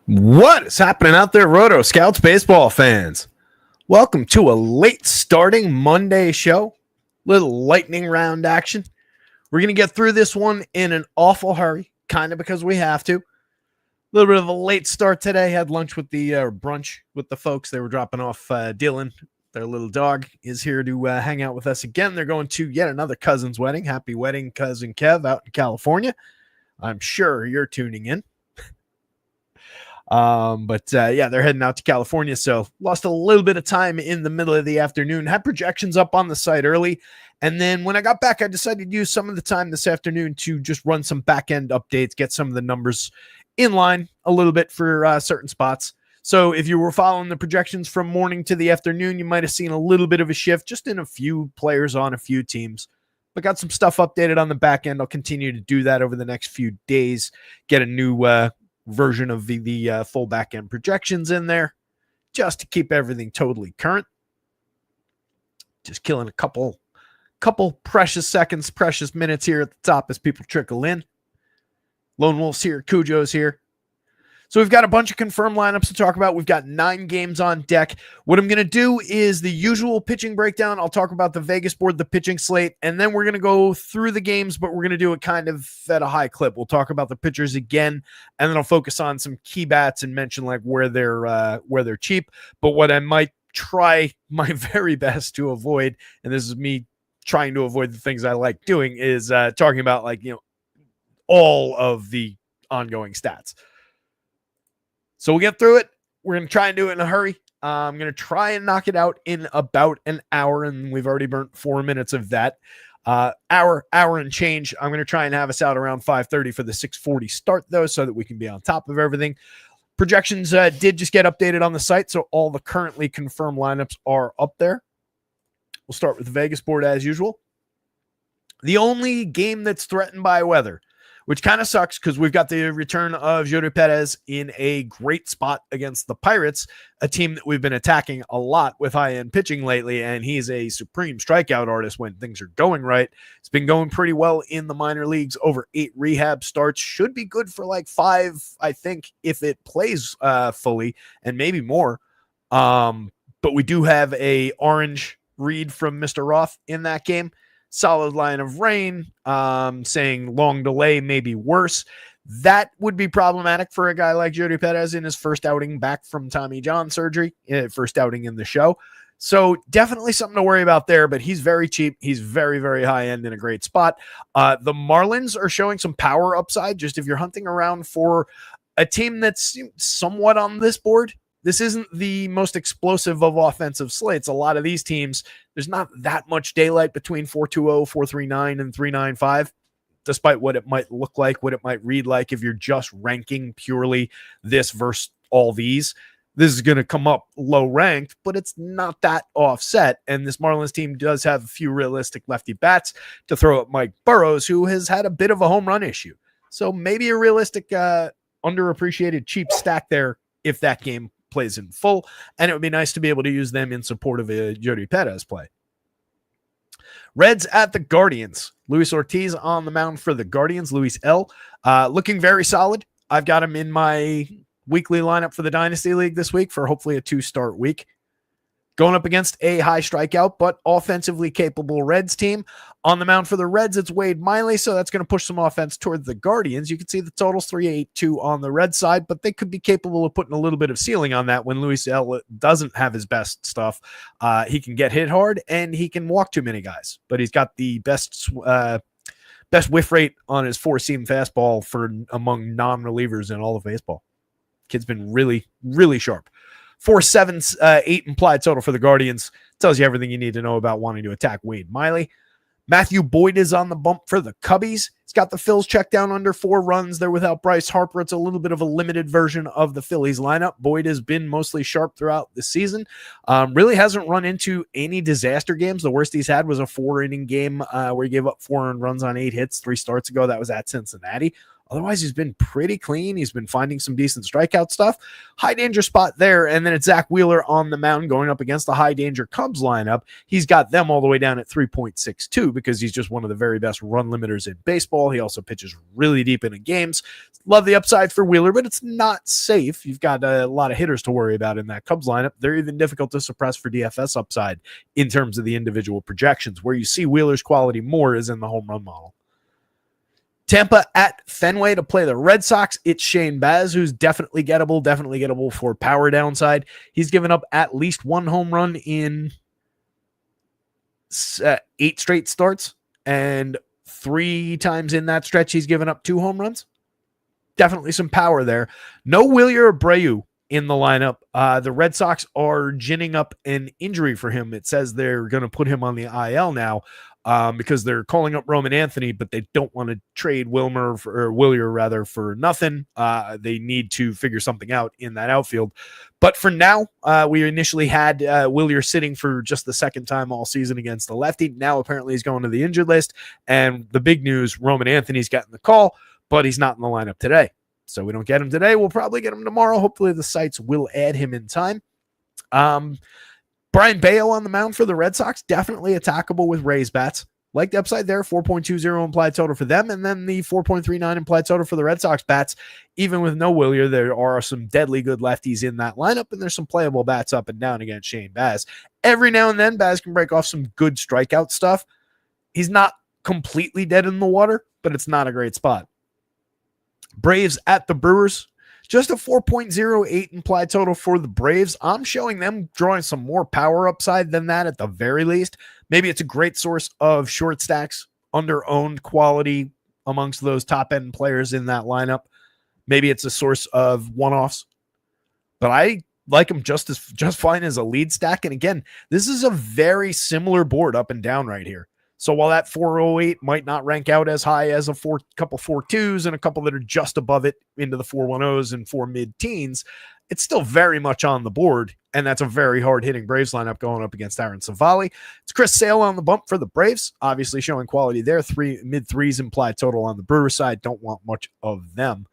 What is happening out there, rotoscouts baseball fans? Welcome to a late starting Monday show. Little lightning round action. We're going to get through this one in an awful hurry, kind of because we have to. A little bit of a late start today. Had lunch with the brunch with the folks. They were dropping off Dylan. Their little dog is here to hang out with us again. They're going to yet another cousin's wedding. Happy wedding, Cousin Kev, out in California. I'm sure you're tuning in. Yeah, they're heading out to California. So lost a little bit of time in the middle of the afternoon, had projections up on the site early. And then when I got back, I decided to use some of the time this afternoon to just run some back end updates, get some of the numbers in line a little bit for certain spots. So if you were following the projections from morning to the afternoon, you might have seen a little bit of a shift just in a few players on a few teams, but got some stuff updated on the back end. I'll continue to do that over the next few days, get a new, version of the full back end projections in there just to keep everything totally current. Just killing a couple precious seconds, precious minutes here at the top as people trickle in. Lone Wolf's here, Cujo's here. So we've got a bunch of confirmed lineups to talk about. We've got 9 games on deck. What I'm going to do is the usual pitching breakdown. I'll talk about the Vegas board, the pitching slate, and then we're going to go through the games, but we're going to do it kind of at a high clip. We'll talk about the pitchers again, and then I'll focus on some key bats and mention like where they're cheap. But what I might try my very best to avoid, and this is me trying to avoid the things I like doing, is talking about all of the ongoing stats. So we'll get through it. We're going to try and do it in a hurry. I'm going to try and knock it out in about an hour, and we've already burnt 4 minutes of that. Hour and change. I'm going to try and have us out around 5:30 for the 6:40 start, though, so that we can be on top of everything. Projections did just get updated on the site, so all the currently confirmed lineups are up there. We'll start with the Vegas board as usual. The only game that's threatened by weather, which kind of sucks because we've got the return of Jody Perez in a great spot against the Pirates, a team that we've been attacking a lot with high-end pitching lately, and he's a supreme strikeout artist when things are going right. It's been going pretty well in the minor leagues, over 8 rehab starts. Should be good for like 5, I think, if it plays fully, and maybe more. But we do have a orange read from Mr. Roth in that game. Solid line of rain, saying long delay may be worse. That would be problematic for a guy like Jody Perez in his first outing back from Tommy John surgery, first outing in the show. So definitely something to worry about there, but he's very cheap. He's very, very high end in a great spot. The Marlins are showing some power upside. Just if you're hunting around for a team that's somewhat on this board, this isn't the most explosive of offensive slates. A lot of these teams, there's not that much daylight between 4.20, 4.39, and 3.95, despite what it might look like, what it might read like if you're just ranking purely this versus all these. This is going to come up low ranked, but it's not that offset. And this Marlins team does have a few realistic lefty bats to throw at Mike Burrows, who has had a bit of a home run issue. So maybe a realistic, underappreciated, cheap stack there if that game plays in full, and it would be nice to be able to use them in support of a Jody Perez play. Reds at the Guardians. Luis Ortiz on the mound for the Guardians. Luis L. Looking very solid. I've got him in my weekly lineup for the Dynasty League this week for hopefully a 2-start week. Going up against a high strikeout, but offensively capable Reds team. On the mound for the Reds, it's Wade Miley, so that's going to push some offense toward the Guardians. You can see the totals 3.82 on the Red side, but they could be capable of putting a little bit of ceiling on that when Luis L. doesn't have his best stuff. He can get hit hard, and he can walk too many guys, but he's got the best whiff rate on his 4-seam fastball for among non-relievers in all of baseball. Kid's been really, really sharp. 4.78 implied total for the Guardians. Tells you everything you need to know about wanting to attack Wade Miley. Matthew Boyd is on the bump for the Cubbies. He's got the Phils checked down under 4 runs. They're without Bryce Harper. It's a little bit of a limited version of the Phillies lineup. Boyd has been mostly sharp throughout the season. Really hasn't run into any disaster games. The worst he's had was a 4-inning game where he gave up 4 earned runs on 8 hits 3 starts ago. That was at Cincinnati. Otherwise, he's been pretty clean. He's been finding some decent strikeout stuff. High danger spot there. And then it's Zach Wheeler on the mound going up against the high danger Cubs lineup. He's got them all the way down at 3.62 because he's just one of the very best run limiters in baseball. He also pitches really deep into games. Love the upside for Wheeler, but it's not safe. You've got a lot of hitters to worry about in that Cubs lineup. They're even difficult to suppress for DFS upside in terms of the individual projections. Where you see Wheeler's quality more is in the home run model. Tampa at Fenway to play the Red Sox. It's Shane Baz, who's definitely gettable for power downside. He's given up at least one home run in 8 straight starts, and 3 times in that stretch he's given up 2 home runs. Definitely some power there. No Wilyer Abreu in the lineup. The Red Sox are ginning up an injury for him. It says they're going to put him on the IL now because they're calling up Roman Anthony, but they don't want to trade Wilyer for nothing. They need to figure something out in that outfield. But for now, we initially had Wilyer sitting for just the second time all season against the lefty. Now apparently he's going to the injured list. And the big news, Roman Anthony's gotten the call, but he's not in the lineup today. So we don't get him today. We'll probably get him tomorrow. Hopefully the sites will add him in time. Brian Bayo on the mound for the Red Sox, definitely attackable with Rays bats. Like the upside there, 4.20 implied total for them, and then the 4.39 implied total for the Red Sox bats. Even with no Wilyer, there are some deadly good lefties in that lineup, and there's some playable bats up and down against Shane Baz. Every now and then, Baz can break off some good strikeout stuff. He's not completely dead in the water, but it's not a great spot. Braves at the Brewers. Just a 4.08 implied total for the Braves. I'm showing them drawing some more power upside than that at the very least. Maybe it's a great source of short stacks, under-owned quality amongst those top-end players in that lineup. Maybe it's a source of one-offs. But I like them just fine as a lead stack. And again, this is a very similar board up and down right here. So while that 408 might not rank out as high as a couple 4.2s and a couple that are just above it into the 4.10s and 4 mid-teens, it's still very much on the board, and that's a very hard-hitting Braves lineup going up against Aaron Savali. It's Chris Sale on the bump for the Braves, obviously showing quality there. Mid-threes implied total on the Brewer side. Don't want much of them.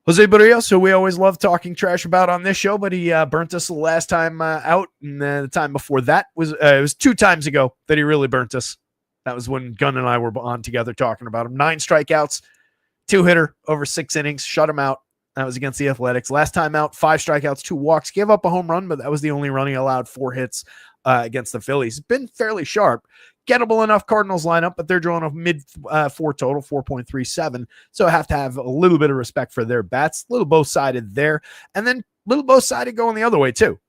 Jose Barrios, who we always love talking trash about on this show, but he burnt us the last time out, and the time before that was it was 2 times ago that he really burnt us. That was when Gunn and I were on together talking about him. 9 strikeouts, 2-hitter over 6 innings, shut him out. That was against the Athletics. Last time out, 5 strikeouts, 2 walks, gave up a home run, but that was the only run he allowed. 4 hits against the Phillies. It's been fairly sharp. Gettable enough Cardinals lineup, but they're drawing a mid-4 total, 4.37. So I have to have a little bit of respect for their bats. A little both-sided there. And then a little both-sided going the other way, too.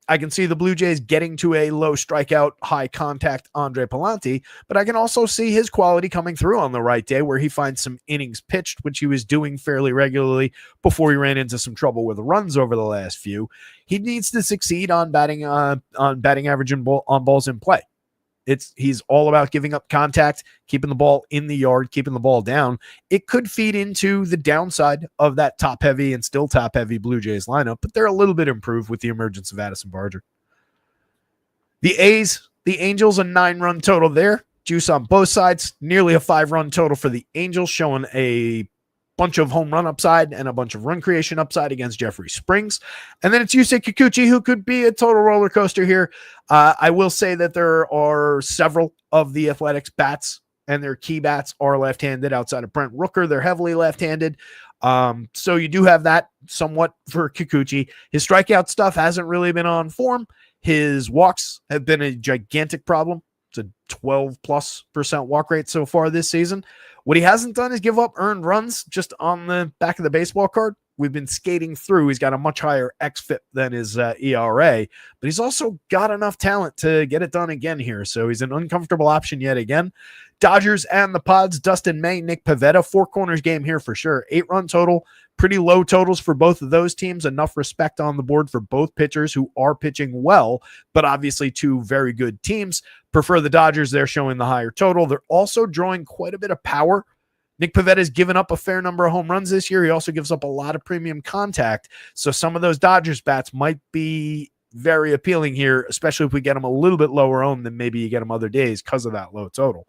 I can see the Blue Jays getting to a low strikeout, high contact Andre Palante, but I can also see his quality coming through on the right day where he finds some innings pitched, which he was doing fairly regularly before he ran into some trouble with runs over the last few. He needs to succeed on batting average on balls in play. He's all about giving up contact, keeping the ball in the yard, keeping the ball down. It could feed into the downside of that top-heavy and still top-heavy Blue Jays lineup, but they're a little bit improved with the emergence of Addison Barger. The Angels, a 9-run total there. Juice on both sides. Nearly a 5-run total for the Angels, showing a bunch of home run upside and a bunch of run creation upside against Jeffrey Springs. And then it's Yusei Kikuchi, who could be a total roller coaster here. I will say that there are several of the Athletics bats, and their key bats are left-handed outside of Brent Rooker. They're heavily left-handed. So you do have that somewhat for Kikuchi. His strikeout stuff hasn't really been on form. His walks have been a gigantic problem. It's a 12+% walk rate so far this season. What he hasn't done is give up earned runs just on the back of the baseball card. We've been skating through. He's got a much higher xFIP than his ERA, but he's also got enough talent to get it done again here. So he's an uncomfortable option yet again. Dodgers and the Pods, Dustin May, Nick Pivetta, 4 corners game here for sure. 8-run total, pretty low totals for both of those teams. Enough respect on the board for both pitchers who are pitching well, but obviously 2 very good teams. Prefer the Dodgers. They're showing the higher total. They're also drawing quite a bit of power. Nick Pivetta has given up a fair number of home runs this year. He also gives up a lot of premium contact. So some of those Dodgers bats might be very appealing here, especially if we get them a little bit lower owned than maybe you get them other days because of that low total.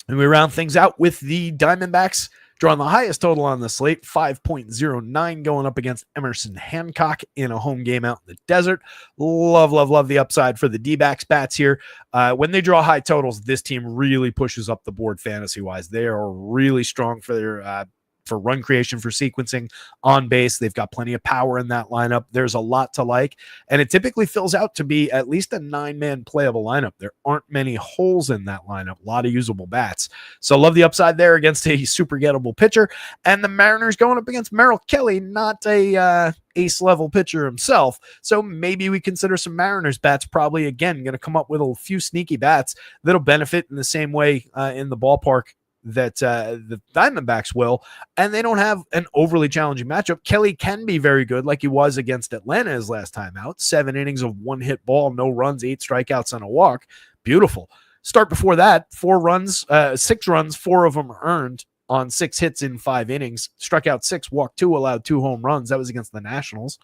And we round things out with the Diamondbacks Drawing the highest total on the slate, 5.09, going up against Emerson Hancock in a home game out in the desert. Love the upside for the D-backs bats here. When they draw high totals, this team really pushes up the board fantasy-wise. They are really strong for their for run creation, for sequencing on base. They've got plenty of power in that lineup. There's a lot to like, and it typically fills out to be at least a 9-man playable lineup. There aren't many holes in that lineup, a lot of usable bats. So love the upside there against a super gettable pitcher. And the Mariners going up against Merrill Kelly, not a ace level pitcher himself. So maybe we consider some Mariners bats, probably again going to come up with a few sneaky bats that'll benefit in the same way in the ballpark that the Diamondbacks will, and they don't have an overly challenging matchup. Kelly can be very good, like he was against Atlanta his last time out. 7 innings of 1-hit ball, no runs, 8 strikeouts, and a walk. Beautiful. Start before that, 6 runs, 4 of them earned on 6 hits in 5 innings. Struck out 6, walked 2, allowed 2 home runs. That was against the Nationals.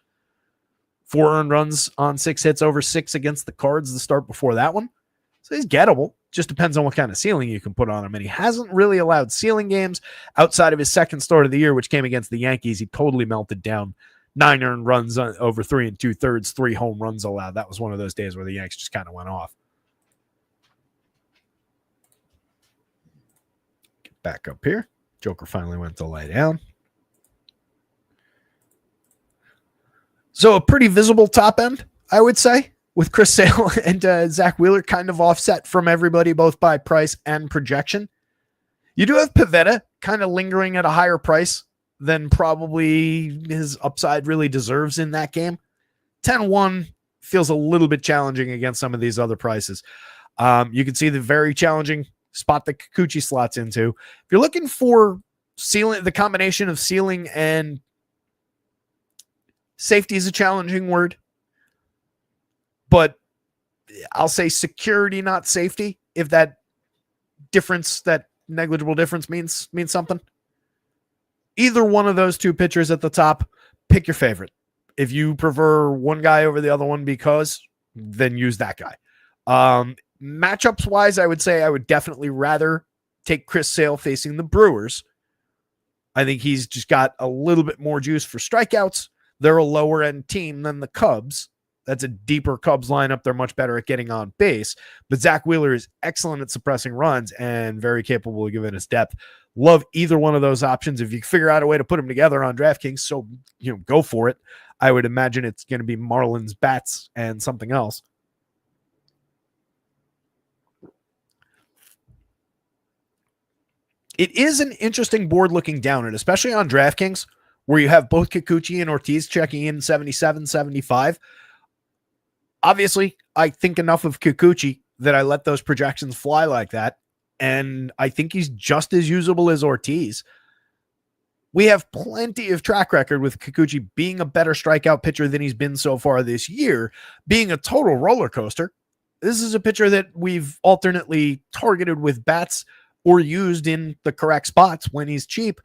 4 earned runs on 6 hits, over 6 against the Cards the start before that one. So he's gettable. Just depends on what kind of ceiling you can put on him. And he hasn't really allowed ceiling games outside of his second start of the year, which came against the Yankees. He totally melted down. 9 earned runs over 3 2/3, 3 home runs allowed. That was one of those days where the Yanks just kind of went off. Get back up here. Joker finally went to lay down. So a pretty visible top end, I would say, with Chris Sale and Zach Wheeler kind of offset from everybody, both by price and projection. You do have Pivetta kind of lingering at a higher price than probably his upside really deserves in that game. 10-1 feels a little bit challenging against some of these other prices. You can see the very challenging spot that Kikuchi slots into. If you're looking for ceiling, the combination of ceiling and safety is a challenging word, but I'll say security, not safety, if that difference, that negligible difference means something. Either one of those two pitchers at the top, pick your favorite. If you prefer one guy over the other one then use that guy. Matchups wise, I would say I would definitely rather take Chris Sale facing the Brewers. I think he's just got a little bit more juice for strikeouts. They're a lower end team than the Cubs. That's a deeper Cubs lineup. They're much better at getting on base. But Zach Wheeler is excellent at suppressing runs and very capable of giving us depth. Love either one of those options. If you figure out a way to put them together on DraftKings, so go for it. I would imagine it's going to be Marlins bats and something else. It is an interesting board looking down it, especially on DraftKings, where you have both Kikuchi and Ortiz checking in 77, 75. Obviously, I think enough of Kikuchi that I let those projections fly like that, and I think he's just as usable as Ortiz. We have plenty of track record with Kikuchi being a better strikeout pitcher than he's been so far this year, being a total roller coaster. This is a pitcher that we've alternately targeted with bats or used in the correct spots when he's cheap.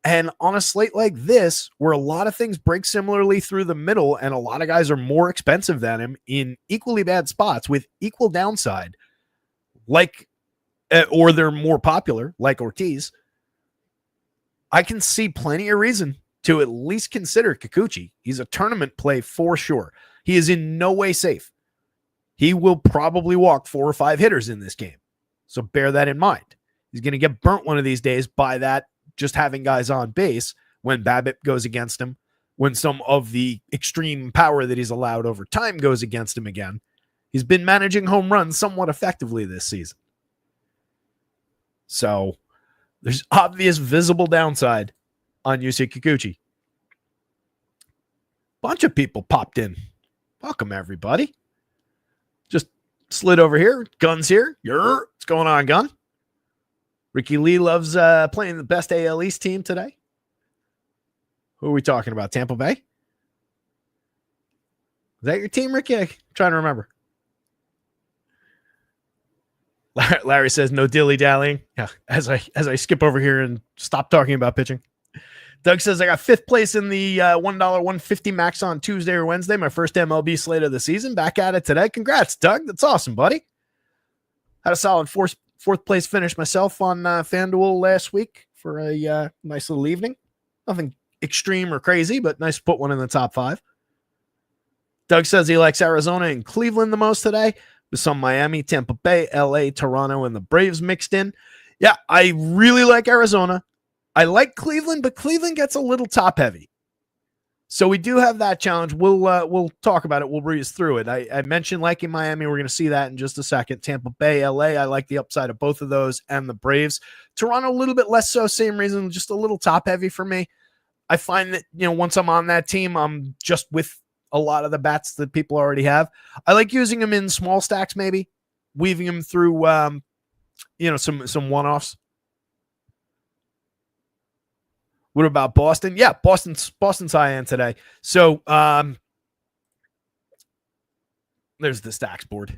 And on a slate like this, where a lot of things break similarly through the middle and a lot of guys are more expensive than him in equally bad spots with equal downside, or they're more popular, like Ortiz, I can see plenty of reason to at least consider Kikuchi. He's a tournament play for sure. He is in no way safe. He will probably walk 4 or 5 hitters in this game. So bear that in mind. He's going to get burnt one of these days by that, just having guys on base when BABIP goes against him, when some of the extreme power that he's allowed over time goes against him again. He's been managing home runs somewhat effectively this season. So there's obvious visible downside on Yusei Kikuchi. Bunch of people popped in. Welcome, everybody. Just slid over here. Gun's here. What's going on, Gun? Ricky Lee loves playing the best AL East team today. Who are we talking about? Tampa Bay? Is that your team, Ricky? I'm trying to remember. Larry says no dilly-dallying. Yeah, as I skip over here and stop talking about pitching. Doug says I got 5th place in the $1 150 max on Tuesday or Wednesday. My first MLB slate of the season. Back at it today. Congrats, Doug. That's awesome, buddy. Had a solid fourth place finish myself on FanDuel last week. for a nice little evening. Nothing extreme or crazy, but nice to put one in the top 5. Doug says he likes Arizona and Cleveland the most today, with some Miami, Tampa Bay, LA, Toronto, and the Braves mixed in. Yeah, I really like Arizona. I like Cleveland, but Cleveland gets a little top heavy. So we do have that challenge. We'll talk about it. We'll breeze through it. I mentioned liking Miami. We're going to see that in just a second. Tampa Bay, LA, I like the upside of both of those, and the Braves. Toronto, a little bit less so. Same reason, just a little top heavy for me. I find that, once I'm on that team, I'm just with a lot of the bats that people already have. I like using them in small stacks, maybe weaving them through, some one-offs. What about Boston? Yeah, Boston's high end today. So there's the stacks board.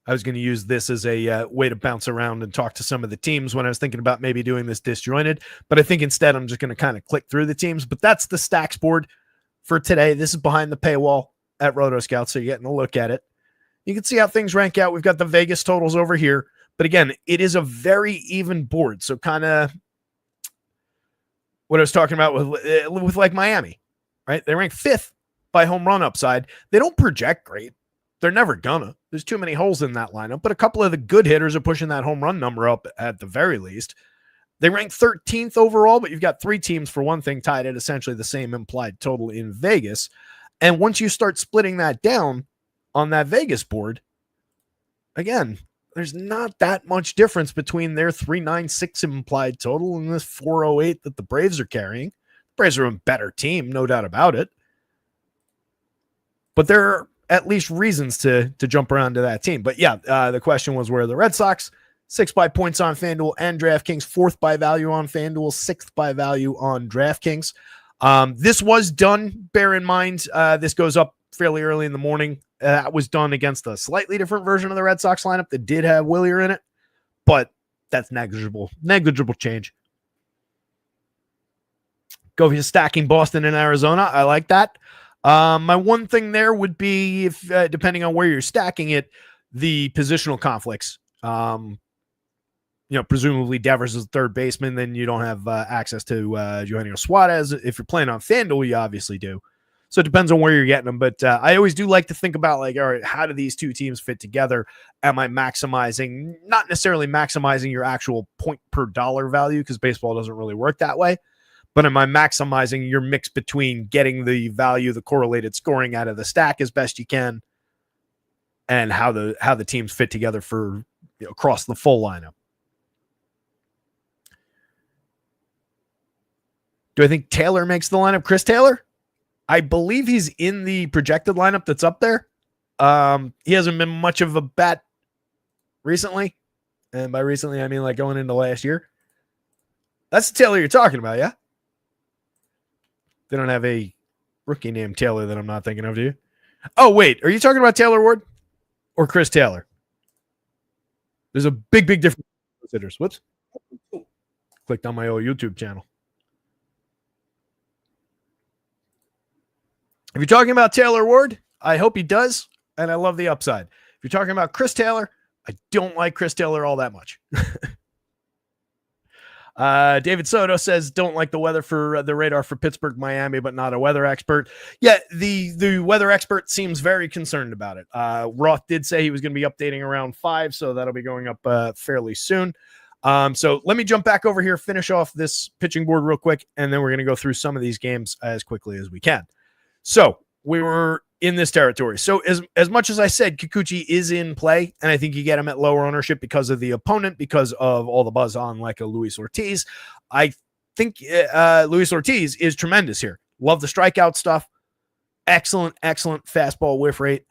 I was going to use this as a way to bounce around and talk to some of the teams when I was thinking about maybe doing this disjointed. But I think instead I'm just going to kind of click through the teams. But that's the stacks board for today. This is behind the paywall at rotoscouts, so you're getting a look at it. You can see how things rank out. We've got the Vegas totals over here. But again, it is a very even board. So kind of what I was talking about with like Miami, right? They rank 5th by home run upside. They don't project great. They're never gonna. There's too many holes in that lineup, but a couple of the good hitters are pushing that home run number up at the very least. They rank 13th overall, but you've got 3 teams, for one thing, tied at essentially the same implied total in Vegas. And once you start splitting that down on that Vegas board, again, there's not that much difference between their 396 implied total and this 408 that the Braves are carrying. The Braves are a better team, no doubt about it. But there are at least reasons to jump around to that team. But yeah, the question was, where are the Red Sox? 6 by points on FanDuel and DraftKings, 4th by value on FanDuel, 6th by value on DraftKings. This was done, bear in mind, this goes up fairly early in the morning. That was done against a slightly different version of the Red Sox lineup that did have Willier in it, but that's negligible change. Go for stacking Boston and Arizona. I like that. My one thing there would be, if depending on where you're stacking it, the positional conflicts. Presumably Devers is the third baseman, then you don't have access to Eugenio Suarez. If you're playing on FanDuel, you obviously do. So it depends on where you're getting them. But I always do like to think about, like, all right, how do these two teams fit together? Am I maximizing, not necessarily maximizing your actual point per dollar value, because baseball doesn't really work that way, but am I maximizing your mix between getting the value, the correlated scoring out of the stack as best you can, and how the teams fit together for across the full lineup? Do I think Taylor makes the lineup? Chris Taylor? I believe he's in the projected lineup that's up there. He hasn't been much of a bat recently. And by recently, I mean like going into last year. That's the Taylor you're talking about, yeah? They don't have a rookie named Taylor that I'm not thinking of, do you? Oh, wait. Are you talking about Taylor Ward or Chris Taylor? There's a big difference. Whoops. Clicked on my old YouTube channel. If you're talking about Taylor Ward, I hope he does, and I love the upside. If you're talking about Chris Taylor, I don't like Chris Taylor all that much. David Soto says, don't like the weather for the radar for Pittsburgh, Miami, but not a weather expert. Yeah, the weather expert seems very concerned about it. Roth did say he was going to be updating around 5, so that'll be going up fairly soon. So let me jump back over here, finish off this pitching board real quick, and then we're going to go through some of these games as quickly as we can. So we were in this territory. So as much as I said, Kikuchi is in play, and I think you get him at lower ownership because of the opponent, because of all the buzz on like a Luis Ortiz. I think Luis Ortiz is tremendous here. Love the strikeout stuff. Excellent fastball whiff rate.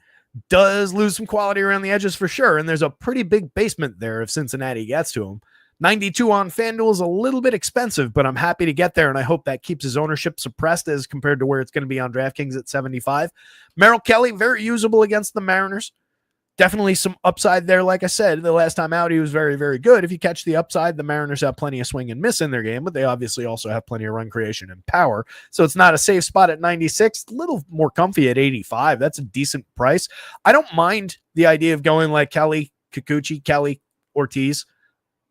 Does lose some quality around the edges for sure, and there's a pretty big basement there if Cincinnati gets to him. 92 on FanDuel is a little bit expensive, but I'm happy to get there, and I hope that keeps his ownership suppressed as compared to where it's going to be on DraftKings at 75. Merrill Kelly, very usable against the Mariners. Definitely some upside there. Like I said, the last time out, he was very, very good. If you catch the upside, the Mariners have plenty of swing and miss in their game, but they obviously also have plenty of run creation and power. So it's not a safe spot at 96, a little more comfy at 85. That's a decent price. I don't mind the idea of going like Kelly, Kikuchi, Kelly, Ortiz.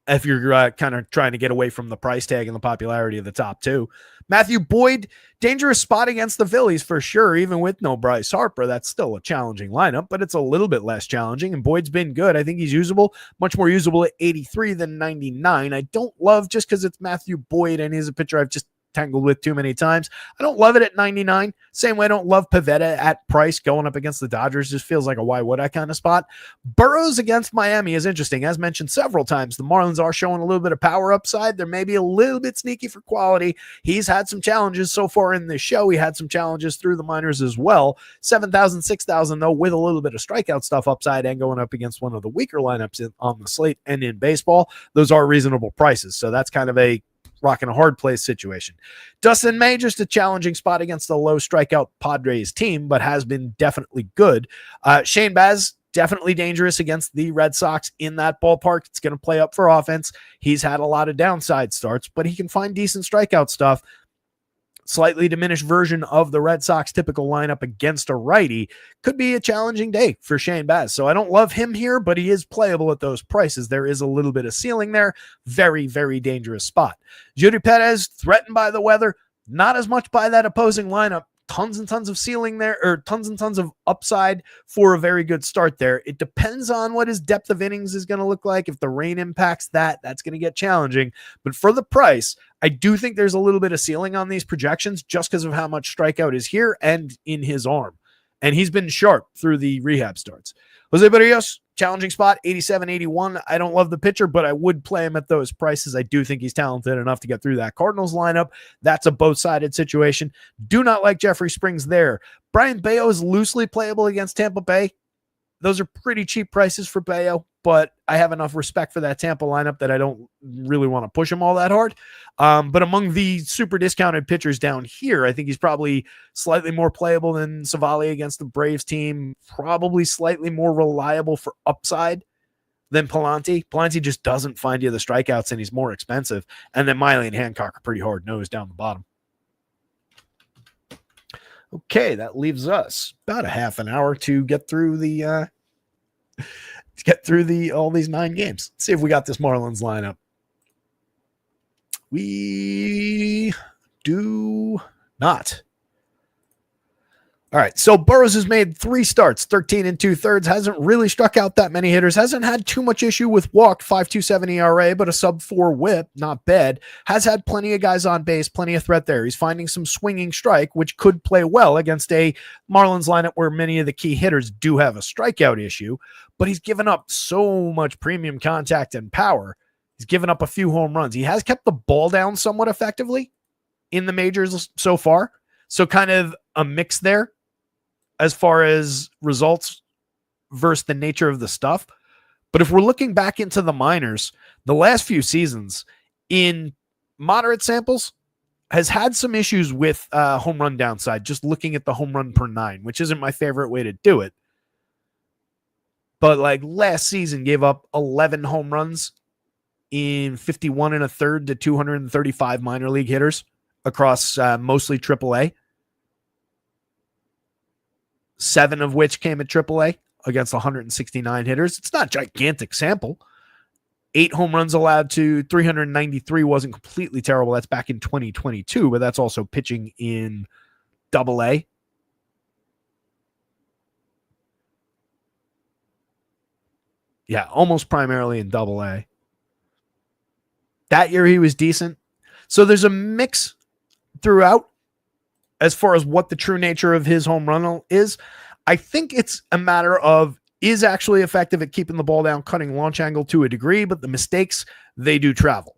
if you're kind of trying to get away from the price tag and the popularity of the top two. Matthew Boyd, dangerous spot against the Phillies for sure, even with no Bryce Harper. That's still a challenging lineup, but it's a little bit less challenging, and Boyd's been good. I think he's usable, much more usable at 83 than 99. I don't love, just because it's Matthew Boyd and he's a pitcher I've just tangled with too many times, I don't love it at 99. Same way I don't love Pivetta at price going up against the Dodgers. Just feels like a why would I kind of spot. Burrows against Miami is interesting. As mentioned several times, the Marlins are showing a little bit of power upside. They're maybe a little bit sneaky for quality. He's had some challenges so far in this show. He had some challenges through the minors as well. 7,000, 6,000 though, with a little bit of strikeout stuff upside and going up against one of the weaker lineups on the slate and in baseball. Those are reasonable prices. So that's kind of a rocking a hard place situation. Dustin May, just a challenging spot against the low strikeout Padres team, but has been definitely good. Shane Baz, definitely dangerous against the Red Sox in that ballpark. It's going to play up for offense. He's had a lot of downside starts, but he can find decent strikeout stuff. Slightly diminished version of the Red Sox typical lineup against a righty could be a challenging day for Shane Baz. So I don't love him here, but he is playable at those prices. There is a little bit of ceiling there. Very, very dangerous spot. Judy Perez, threatened by the weather, not as much by that opposing lineup. Tons and tons of ceiling there, or tons and tons of upside for a very good start there. It depends on what his depth of innings is going to look like. If the rain impacts that, that's going to get challenging. But for the price, I do think there's a little bit of ceiling on these projections just because of how much strikeout is here and in his arm. And he's been sharp through the rehab starts. Jose Barrios, challenging spot, 87, 81. I don't love the pitcher, but I would play him at those prices. I do think he's talented enough to get through that Cardinals lineup. That's a both-sided situation. Do not like Jeffrey Springs there. Brian Bayo is loosely playable against Tampa Bay. Those are pretty cheap prices for Bayo, but I have enough respect for that Tampa lineup that I don't really want to push him all that hard. But among the super discounted pitchers down here, I think he's probably slightly more playable than Savali against the Braves team, probably slightly more reliable for upside than Palante. Palante just doesn't find you the strikeouts, and he's more expensive. And then Miley and Hancock are pretty hard-nosed down the bottom. Okay, that leaves us about a half an hour to get through the all these 9 games. Let's see if we got this Marlins lineup. We do not. All right, so Burrows has made 3 starts, 13 2/3, hasn't really struck out that many hitters, hasn't had too much issue with walk, 5.27 ERA, but a sub-4 whip, not bad. Has had plenty of guys on base, plenty of threat there. He's finding some swinging strike, which could play well against a Marlins lineup where many of the key hitters do have a strikeout issue, but he's given up so much premium contact and power. He's given up a few home runs. He has kept the ball down somewhat effectively in the majors so far, so kind of a mix there as far as results versus the nature of the stuff. But if we're looking back into the minors, the last few seasons in moderate samples has had some issues with home run downside, just looking at the home run per 9, which isn't my favorite way to do it. But like last season gave up 11 home runs in 51 1/3 to 235 minor league hitters across mostly AAA. 7 of which came at AAA against 169 hitters. It's not a gigantic sample. 8 home runs allowed to 393 wasn't completely terrible. That's back in 2022, but that's also pitching in AA. Yeah, almost primarily in AA. That year he was decent. So there's a mix throughout as far as what the true nature of his home run is. I think it's a matter of is actually effective at keeping the ball down, cutting launch angle to a degree, but the mistakes, they do travel.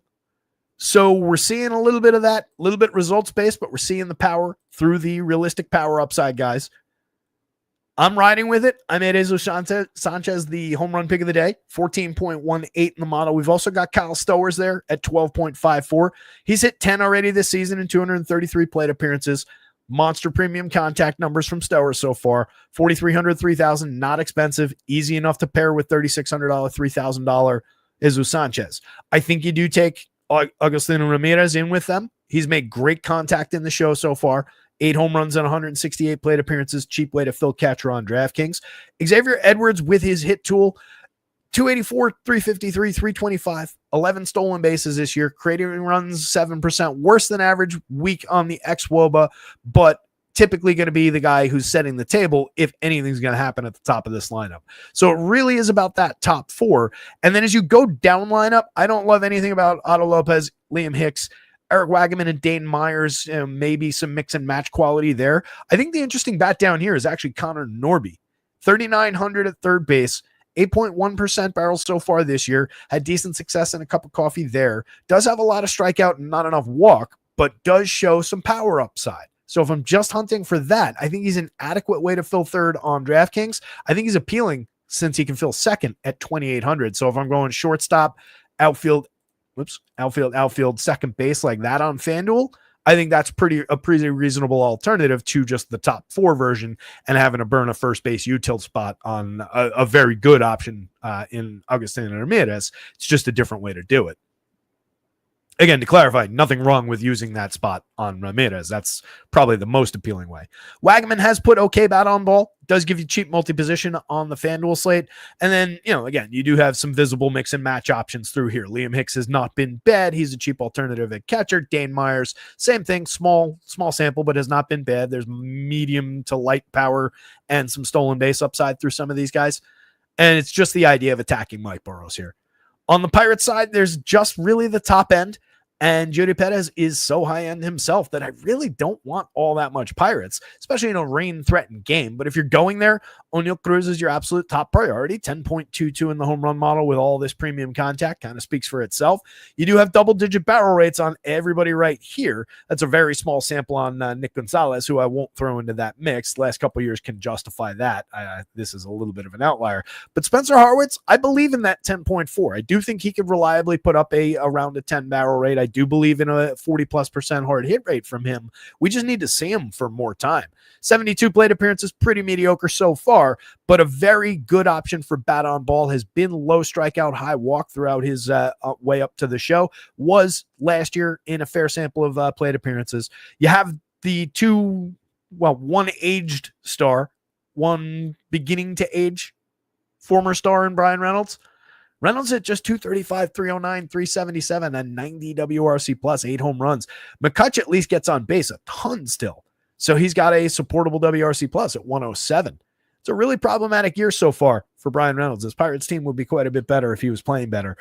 So we're seeing a little bit of that, a little bit results-based, but we're seeing the power through the realistic power upside, guys. I'm riding with it. I made Jesus Sanchez the home run pick of the day, 14.18 in the model. We've also got Kyle Stowers there at 12.54. He's hit 10 already this season in 233 plate appearances. Monster premium contact numbers from Stowers so far. 4,300, 3,000, not expensive, easy enough to pair with $3,600, $3,000 Jesus Sanchez. I think you do take Agustin Ramirez in with them. He's made great contact in the show so far. 8 home runs and 168 plate appearances. Cheap way to fill catcher on DraftKings. Xavier Edwards with his hit tool. 284, 353, 325, 11 stolen bases this year, creating runs 7%, worse than average, weak on the xWOBA, but typically going to be the guy who's setting the table if anything's going to happen at the top of this lineup. So it really is about that top four. And then as you go down lineup, I don't love anything about Otto Lopez, Liam Hicks, Eric Wagaman, and Dane Myers. Maybe some mix and match quality there. I think the interesting bat down here is actually Connor Norby, 3,900 at third base. 8.1% barrel so far this year, had decent success in a cup of coffee there, does have a lot of strikeout and not enough walk, but does show some power upside. So if I'm just hunting for that, I think he's an adequate way to fill third on DraftKings. I think he's appealing since he can fill second at 2,800. So if I'm going shortstop, outfield, second base like that on FanDuel, I think that's a pretty reasonable alternative to just the top four version and having to burn a first base util spot on a very good option in Agustin Ramirez. It's just a different way to do it. Again, to clarify, nothing wrong with using that spot on Ramirez. That's probably the most appealing way. Wagman has put okay bat on ball. Does give you cheap multi-position on the FanDuel slate. And then, again, you do have some visible mix and match options through here. Liam Hicks has not been bad. He's a cheap alternative at catcher. Dane Myers, same thing, small sample, but has not been bad. There's medium to light power and some stolen base upside through some of these guys. And it's just the idea of attacking Mike Burrows here. On the Pirates side, there's just really the top end, and Jody Perez is so high end himself that I really don't want all that much Pirates, especially in a rain-threatened game. But if you're going there, O'Neal Cruz is your absolute top priority, 10.22 in the home run model with all this premium contact, kind of speaks for itself. You do have double-digit barrel rates on everybody right here. That's a very small sample on Nick Gonzalez, who I won't throw into that mix. Last couple of years can justify that. This is a little bit of an outlier. But Spencer Harwitz, I believe in that 10.4. I do think he could reliably put up around a 10 barrel rate. I do believe in a 40+% hard hit rate from him. We just need to see him for more time. 72 plate appearances, pretty mediocre so far, but a very good option for bat on ball. Has been low strikeout, high walk throughout his way up to the show. Was last year in a fair sample of plate appearances. You have the one aged star, one beginning to age former star in Brian Reynolds. Reynolds at just 235, 309, 377, and 90 WRC plus, 8 home runs. McCutch at least gets on base a ton still. So he's got a supportable WRC plus at 107. It's a really problematic year so far for Brian Reynolds. His Pirates team would be quite a bit better if he was playing better.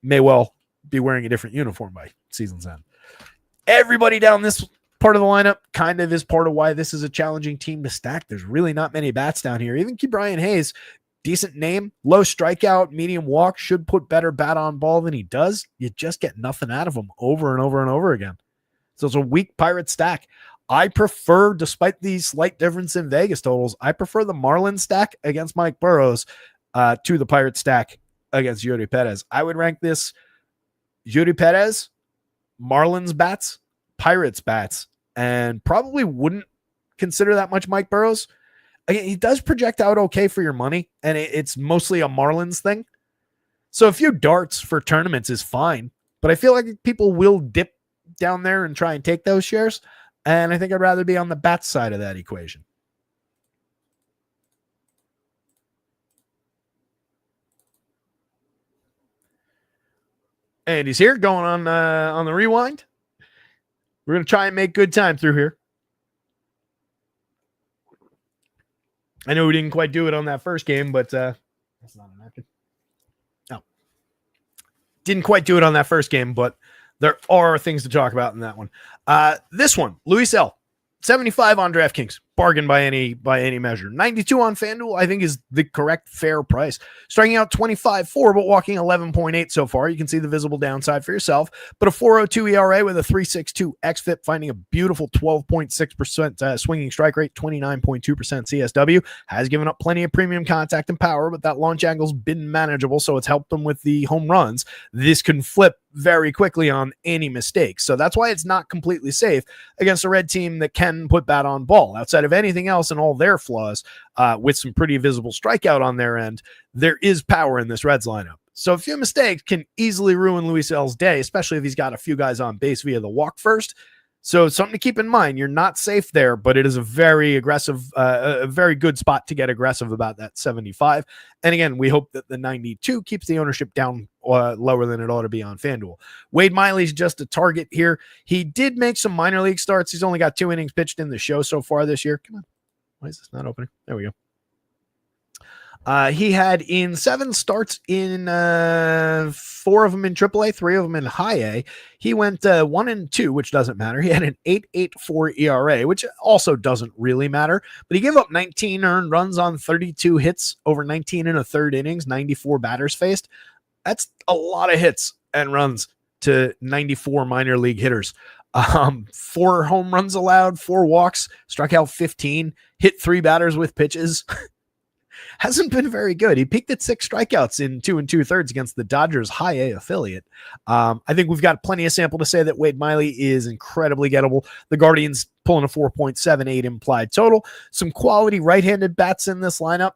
May well be wearing a different uniform by season's end. Everybody down this part of the lineup kind of is part of why this is a challenging team to stack. There's really not many bats down here. Even Brian Hayes, decent name, low strikeout, medium walk, should put better bat on ball than he does. You just get nothing out of him over and over and over again. So it's a weak Pirate stack. I prefer, despite the slight difference in Vegas totals, I prefer the Marlins stack against Mike Burrows to the Pirate stack against Jody Perez. I would rank this Jody Perez, Marlins bats, Pirates bats, and probably wouldn't consider that much Mike Burrows. Again, he does project out okay for your money, and it's mostly a Marlins thing. So a few darts for tournaments is fine, but I feel like people will dip down there and try and take those shares, and I think I'd rather be on the bat side of that equation. And he's here going on the rewind. We're going to try and make good time through here. I know we didn't quite do it on that first game, but that's not a napkin. No. Didn't quite do it on that first game, but there are things to talk about in that one. This one, Luis L. 75 on DraftKings. Bargain by any measure. 92 on FanDuel, I think, is the correct fair price. Striking out 25.4, but walking 11.8 so far. You can see the visible downside for yourself. But a 4.02 ERA with a 3.62 xFIP, finding a beautiful 12.6% swinging strike rate, 29.2% CSW. Has given up plenty of premium contact and power, but that launch angle's been manageable, so it's helped them with the home runs. This can flip very quickly on any mistake. So that's why it's not completely safe against a red team that can put bat on ball. Outside of anything else and all their flaws, with some pretty visible strikeout on their end, there is power in this Reds lineup. So a few mistakes can easily ruin Luis L's day, especially if he's got a few guys on base via the walk first. So something to keep in mind. You're not safe there, but it is a very aggressive, a very good spot to get aggressive about that 75. And again, we hope that the 92 keeps the ownership down lower than it ought to be on FanDuel. Wade Miley's just a target here. He did make some minor league starts. He's only got 2 innings pitched in the show so far this year. Come on. Why is this not opening? There we go. He had in 7 starts in 4 of them in AAA, 3 of them in high A. He went 1-2, which doesn't matter. He had an 8.84 ERA, which also doesn't really matter. But he gave up 19 earned runs on 32 hits over 19 and a third innings, 94 batters faced. That's a lot of hits and runs to 94 minor league hitters. 4 home runs allowed, 4 walks, struck out 15, hit 3 batters with pitches. Hasn't been very good. He peaked at 6 strikeouts in 2 2/3 against the Dodgers high A affiliate. I think we've got plenty of sample to say that Wade Miley is incredibly gettable. The Guardians pulling a 4.78 implied total. Some quality right-handed bats in this lineup.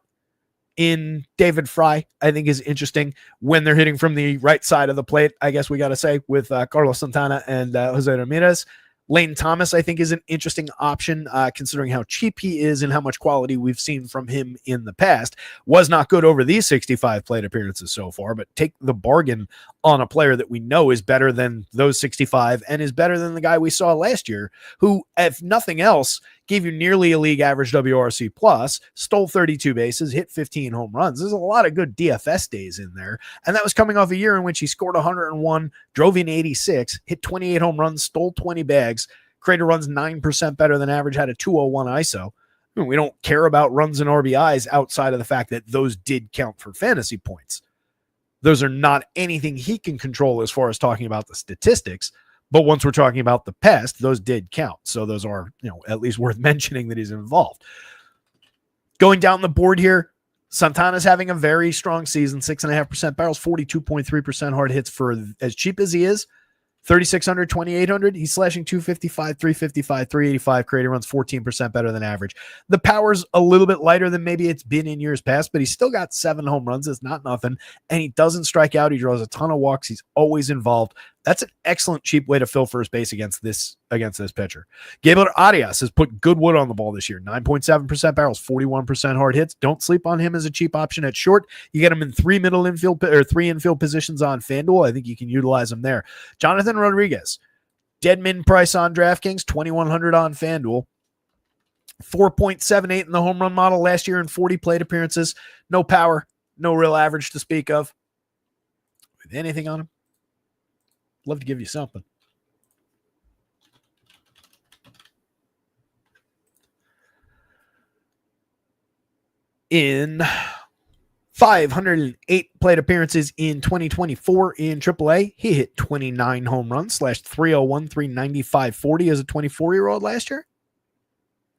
In David Fry, I think is interesting when they're hitting from the right side of the plate, I guess we got to say, with Carlos Santana and Jose Ramirez. Lane Thomas, I think, is an interesting option, considering how cheap he is and how much quality we've seen from him in the past. Was not good over these 65 plate appearances so far, but take the bargain on a player that we know is better than those 65 and is better than the guy we saw last year, who, if nothing else, gave you nearly a league average WRC plus, stole 32 bases, hit 15 home runs. There's a lot of good DFS days in there. And that was coming off a year in which he scored 101, drove in 86, hit 28 home runs, stole 20 bags, created runs 9% better than average, had a 201 ISO. We don't care about runs and RBIs outside of the fact that those did count for fantasy points. Those are not anything he can control as far as talking about the statistics. But once we're talking about the past, those did count. So those are, at least worth mentioning that he's involved. Going down the board here, Santana's having a very strong season, 6.5% barrels, 42.3% hard hits for as cheap as he is. 3,600, 2,800. He's slashing 255, 355, 385, creating runs 14% better than average. The power's a little bit lighter than maybe it's been in years past, but he's still got 7 home runs. It's not nothing. And he doesn't strike out. He draws a ton of walks. He's always involved. That's an excellent, cheap way to fill first base against this pitcher. Gabriel Arias has put good wood on the ball this year. 9.7% barrels, 41% hard hits. Don't sleep on him as a cheap option at short. You get him in 3 infield positions on FanDuel. I think you can utilize him there. Jonathan Rodriguez, dead min price on DraftKings, 2,100 on FanDuel. 4.78 in the home run model last year in 40 plate appearances. No power, no real average to speak of. With anything on him? Love to give you something. In 508 plate appearances in 2024 in AAA, he hit 29 home runs, slashed 301, 395, 40 as a 24-year-old last year.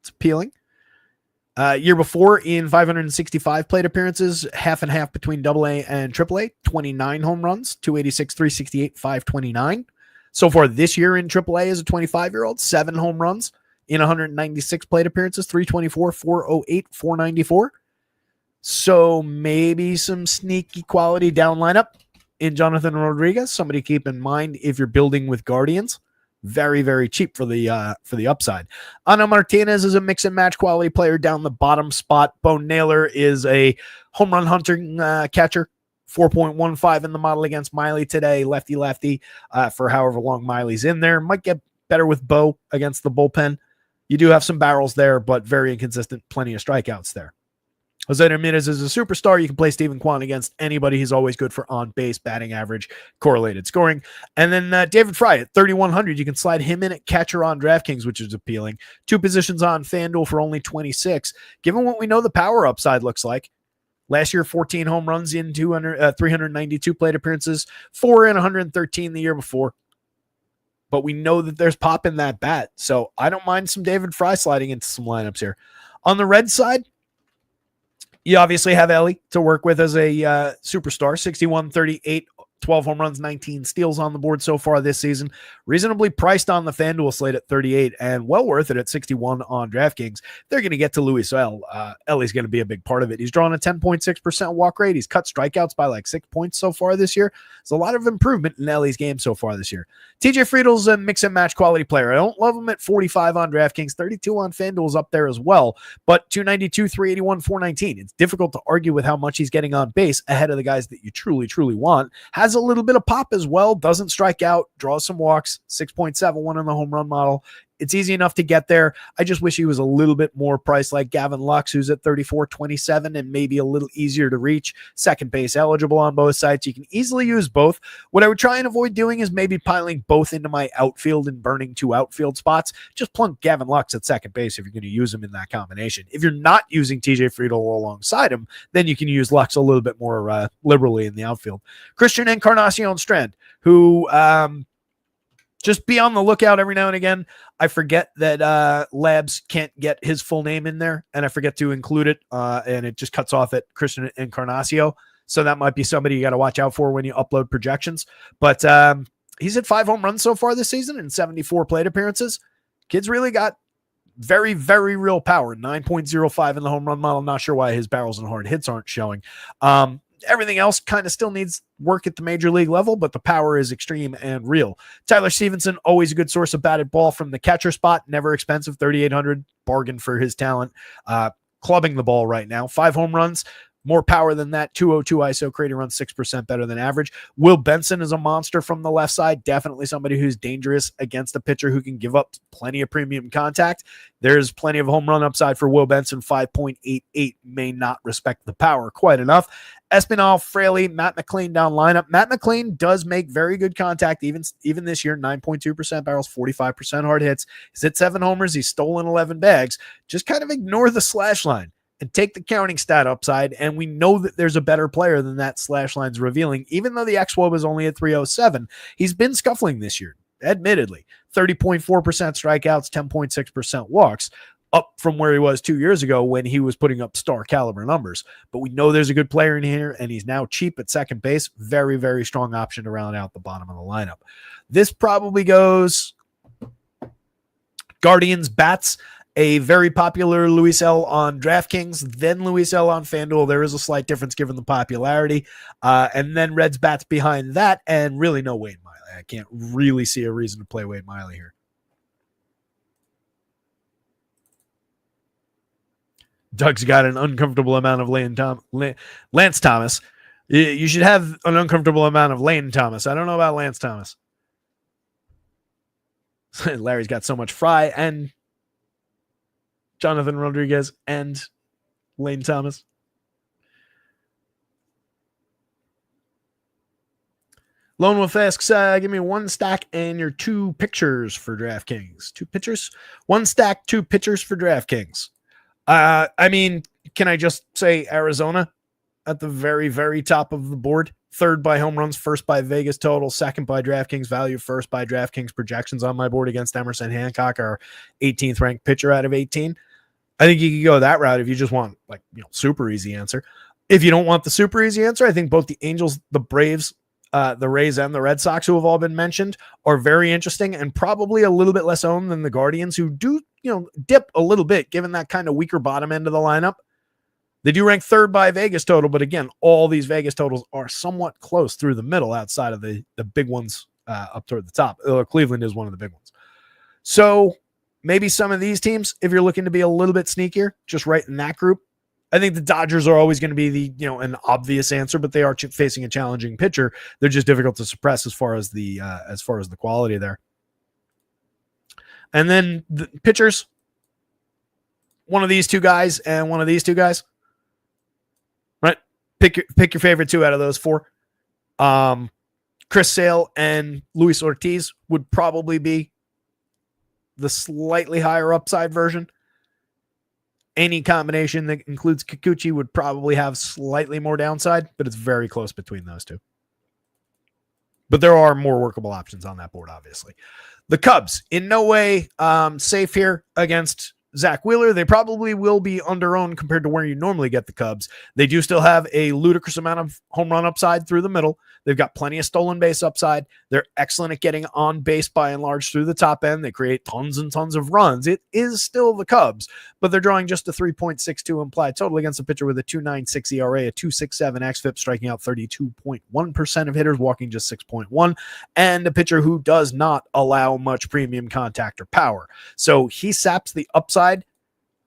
It's appealing. Year before, in 565 plate appearances, half and half between AA and AAA, 29 home runs, 286, 368, 529. So far this year in AAA as a 25-year-old, 7 home runs in 196 plate appearances, 324, 408, 494. So maybe some sneaky quality down lineup in Jonathan Rodriguez. Somebody keep in mind if you're building with Guardians. Very, very cheap for the upside. Ana Martinez is a mix and match quality player down the bottom spot. Bo Naylor is a home run hunting catcher. 4.15 in the model against Miley today. Lefty for however long Miley's in there. Might get better with Bo against the bullpen. You do have some barrels there, but very inconsistent. Plenty of strikeouts there. Jose Ramirez is a superstar. You can play Steven Kwan against anybody. He's always good for on-base, batting average, correlated scoring. And then David Fry at 3,100. You can slide him in at catcher on DraftKings, which is appealing. 2 positions on FanDuel for only 26. Given what we know the power upside looks like, last year 14 home runs in 392 plate appearances, 4 in 113 the year before. But we know that there's pop in that bat. So I don't mind some David Fry sliding into some lineups here. On the red side, you obviously have Ellie to work with as a superstar, 61, 38, 12 home runs, 19 steals on the board so far this season. Reasonably priced on the FanDuel slate at 38 and well worth it at 61 on DraftKings. They're going to get to Luis L. Ellie's going to be a big part of it. He's drawn a 10.6% walk rate. He's cut strikeouts by like 6 points so far this year. There's a lot of improvement in Ellie's game so far this year. TJ Friedel's a mix and match quality player. I don't love him at 45 on DraftKings, 32 on FanDuel's up there as well, but 292, 381, 419. It's difficult to argue with how much he's getting on base ahead of the guys that you truly, truly want. Has a little bit of pop as well, doesn't strike out, draws some walks, 6.71 in the home run model. It's easy enough to get there. I just wish he was a little bit more priced like Gavin Lux, who's at 34.27 and maybe a little easier to reach. Second base eligible on both sides. You can easily use both. What I would try and avoid doing is maybe piling both into my outfield and burning 2 outfield spots. Just plunk Gavin Lux at second base if you're going to use him in that combination. If you're not using TJ Friedel alongside him, then you can use Lux a little bit more liberally in the outfield. Christian Encarnacion Strand, who just be on the lookout every now and again. I forget that Labs can't get his full name in there, and I forget to include it, and it just cuts off at Christian Encarnacio. So that might be somebody you got to watch out for when you upload projections. But he's hit 5 home runs so far this season and 74 plate appearances. Kid's really got very, very real power. 9.05 in the home run model. Not sure why his barrels and hard hits aren't showing. Everything else kind of still needs work at the major league level, but the power is extreme and real. Tyler Stevenson, always a good source of batted ball from the catcher spot. Never expensive, 3,800, bargain for his talent. Clubbing the ball right now. 5 home runs, more power than that. 202 ISO, creating runs 6% better than average. Will Benson is a monster from the left side. Definitely somebody who's dangerous against a pitcher who can give up plenty of premium contact. There's plenty of home run upside for Will Benson. 5.88 may not respect the power quite enough. Espinal, Fraley, Matt McLean down lineup. Matt McLean does make very good contact even this year. 9.2% barrels, 45% hard hits. He's hit 7 homers. He's stolen 11 bags. Just kind of ignore the slash line and take the counting stat upside, and we know that there's a better player than that slash line's revealing. Even though the xWOB is only at 307, he's been scuffling this year, admittedly. 30.4% strikeouts, 10.6% walks, up from where he was 2 years ago when he was putting up star caliber numbers. But we know there's a good player in here, and he's now cheap at second base. Very, very strong option to round out the bottom of the lineup. This probably goes Guardians bats. A very popular Luis L on DraftKings, then Luis L on FanDuel. There is a slight difference given the popularity. And then Reds bats behind that, and really no Wade Miley. I can't really see a reason to play Wade Miley here. Doug's got an uncomfortable amount of Lance Thomas. You should have an uncomfortable amount of Lane Thomas. I don't know about Lance Thomas. Larry's got so much Fry and Jonathan Rodriguez and Lane Thomas. Lone Wolf asks, give me 1 stack and your 2 pictures for DraftKings. 2 pitchers? 1 stack, 2 pitchers for DraftKings. I mean, can I just say Arizona at the very, very top of the board? 3rd by home runs, 1st by Vegas total, 2nd by DraftKings value, 1st by DraftKings projections on my board against Emerson Hancock, our 18th ranked pitcher out of 18. I think you could go that route if you just want super easy answer. If you don't want the super easy answer, I think both the Angels, the Braves, the Rays, and the Red Sox, who have all been mentioned, are very interesting and probably a little bit less owned than the Guardians, who do dip a little bit given that kind of weaker bottom end of the lineup. They do rank 3rd by Vegas total, but again, all these Vegas totals are somewhat close through the middle outside of the big ones up toward the top. Cleveland is one of the big ones. So maybe some of these teams, if you're looking to be a little bit sneakier, just right in that group. I think the Dodgers are always going to be an obvious answer, but they are facing a challenging pitcher. They're just difficult to suppress as far as the quality there. And then the pitchers, one of these 2 guys and one of these 2 guys. Right? Pick your favorite 2 out of those 4. Chris Sale and Luis Ortiz would probably be the slightly higher upside version. Any combination that includes Kikuchi would probably have slightly more downside, but it's very close between those 2. But there are more workable options on that board, obviously. The Cubs, in no way safe here against Zach Wheeler, they probably will be under-owned compared to where you normally get the Cubs. They do still have a ludicrous amount of home run upside through the middle. They've got plenty of stolen base upside. They're excellent at getting on base by and large through the top end. They create tons and tons of runs. It is still the Cubs, but they're drawing just a 3.62 implied total against a pitcher with a 2.96 ERA, a 2.67 xFIP, striking out 32.1% of hitters, walking just 6.1, and a pitcher who does not allow much premium contact or power. So he saps the upside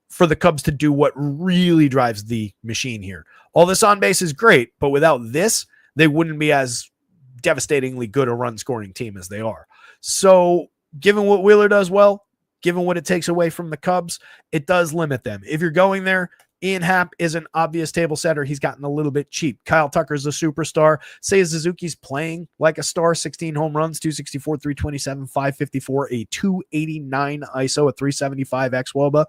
for the Cubs to do what really drives the machine here. All this on base is great, but without this, they wouldn't be as devastatingly good a run scoring team as they are. So given what Wheeler does well, given what it takes away from the Cubs, it does limit them. If you're going there, Ian Happ is an obvious table setter. He's gotten a little bit cheap. Kyle Tucker's a superstar. Seiya Suzuki's playing like a star. 16 home runs, 264, 327, 554, a 289 ISO, a 375 xWOBA.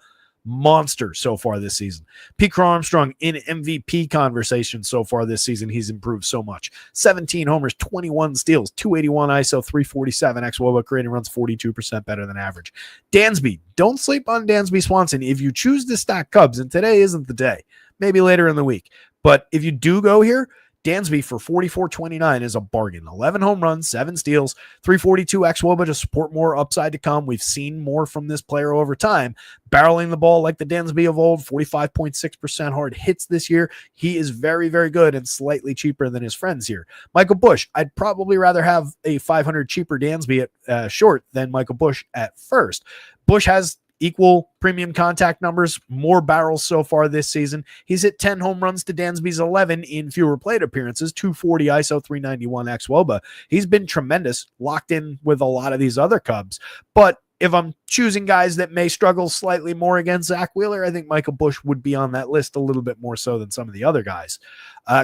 Monster so far this season. Pete Crow Armstrong in MVP conversation so far this season. He's improved so much. 17 homers, 21 steals, 281 ISO, 347 xWOBA, creating runs 42% better than average. Dansby, don't sleep on Dansby Swanson. If you choose to stack Cubs, and today isn't the day, maybe later in the week, but if you do go here, Dansby for 44.29 is a bargain. 11 home runs, 7 steals, 342 xWOBA to support more upside to come. We've seen more from this player over time. Barreling the ball like the Dansby of old, 45.6% hard hits this year. He is very, very good and slightly cheaper than his friends here. Michael Busch, I'd probably rather have a 500 cheaper Dansby at short than Michael Busch at first. Busch has equal premium contact numbers, more barrels so far this season. He's hit 10 home runs to Dansby's 11 in fewer plate appearances, 240 ISO, 391 xWOBA. He's been tremendous, locked in with a lot of these other Cubs. But if I'm choosing guys that may struggle slightly more against Zach Wheeler, I think Michael Busch would be on that list a little bit more so than some of the other guys.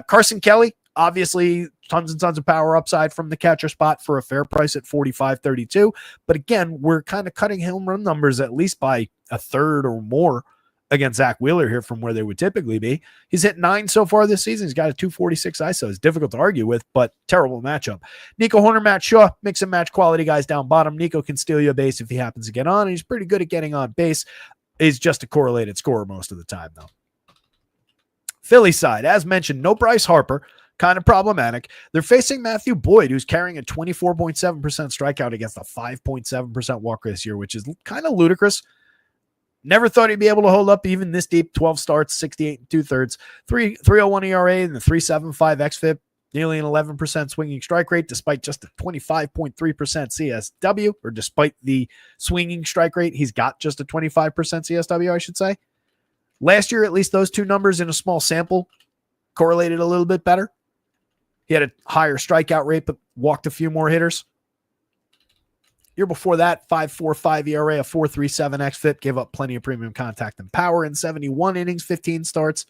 Carson Kelly, obviously tons and tons of power upside from the catcher spot for a fair price at 45.32. But again, we're kind of cutting home run numbers at least by a third or more against Zach Wheeler here from where they would typically be. He's hit 9 so far this season. He's got a 246 ISO. It's difficult to argue with, but terrible matchup. Nico Horner, Matt Shaw, mix and match quality guys down bottom. Nico can steal you a base if he happens to get on. And he's pretty good at getting on base. He's just a correlated scorer most of the time, though. Philly side, as mentioned, no Bryce Harper. Kind of problematic. They're facing Matthew Boyd, who's carrying a 24.7% strikeout against a 5.7% walk this year, which is kind of ludicrous. Never thought he'd be able to hold up even this deep. 12 starts, 68 and 2/3, 3.01 ERA, and the 3.75 xFIP, nearly an 11% swinging strike rate, despite just a 25.3% CSW, or despite the swinging strike rate, he's got just a 25% CSW, I should say. Last year, at least those two numbers in a small sample correlated a little bit better. He had a higher strikeout rate, but walked a few more hitters. Year before that, 5.45 ERA, a 4.37 xFIP, gave up plenty of premium contact and power in 71 innings, 15 starts.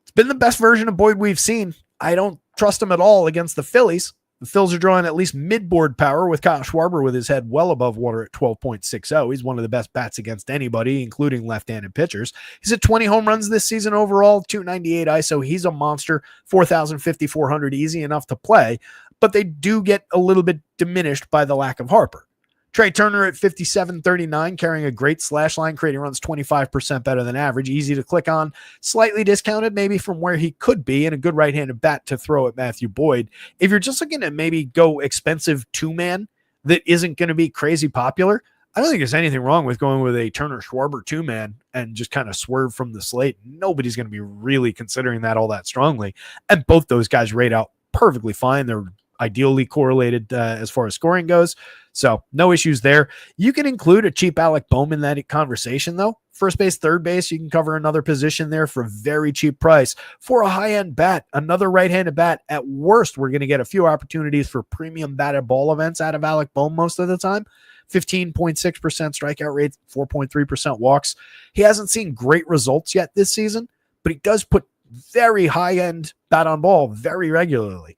It's been the best version of Boyd we've seen. I don't trust him at all against the Phillies. The Phils are drawing at least mid-board power with Kyle Schwarber with his head well above water at 12.60. He's one of the best bats against anybody, including left-handed pitchers. He's at 20 home runs this season overall, 298 ISO. He's a monster, 4,000, 5,400, easy enough to play, but they do get a little bit diminished by the lack of Harper. Trey Turner at 57.39, carrying a great slash line, creating runs 25% better than average, easy to click on, slightly discounted maybe from where he could be, and a good right-handed bat to throw at Matthew Boyd. If you're just looking to maybe go expensive two-man that isn't going to be crazy popular, I don't think there's anything wrong with going with a Turner Schwarber two-man and just kind of swerve from the slate. Nobody's going to be really considering that all that strongly, and both those guys rate out perfectly fine. They're ideally correlated as far as scoring goes. So no issues there. You can include a cheap Alec Bohm in that conversation, though. First base, third base, you can cover another position there for a very cheap price. For a high-end bat, another right-handed bat, at worst, we're going to get a few opportunities for premium batted ball events out of Alec Bohm most of the time. 15.6% strikeout rate, 4.3% walks. He hasn't seen great results yet this season, but he does put very high-end bat on ball very regularly.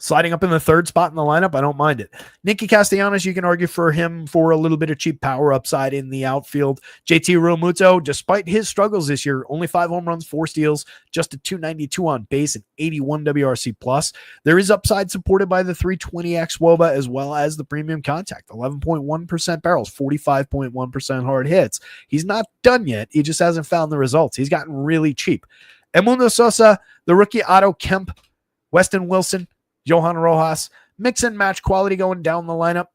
Sliding up in the third spot in the lineup, I don't mind it. Nicky Castellanos, you can argue for him for a little bit of cheap power upside in the outfield. JT Realmuto, despite his struggles this year, only 5 home runs, 4 steals, just a 292 on base and 81 WRC plus. There is upside supported by the 320X WOBA as well as the premium contact. 11.1% barrels, 45.1% hard hits. He's not done yet. He just hasn't found the results. He's gotten really cheap. Edmundo Sosa, the rookie Otto Kemp, Weston Wilson, Johan Rojas, mix and match quality going down the lineup.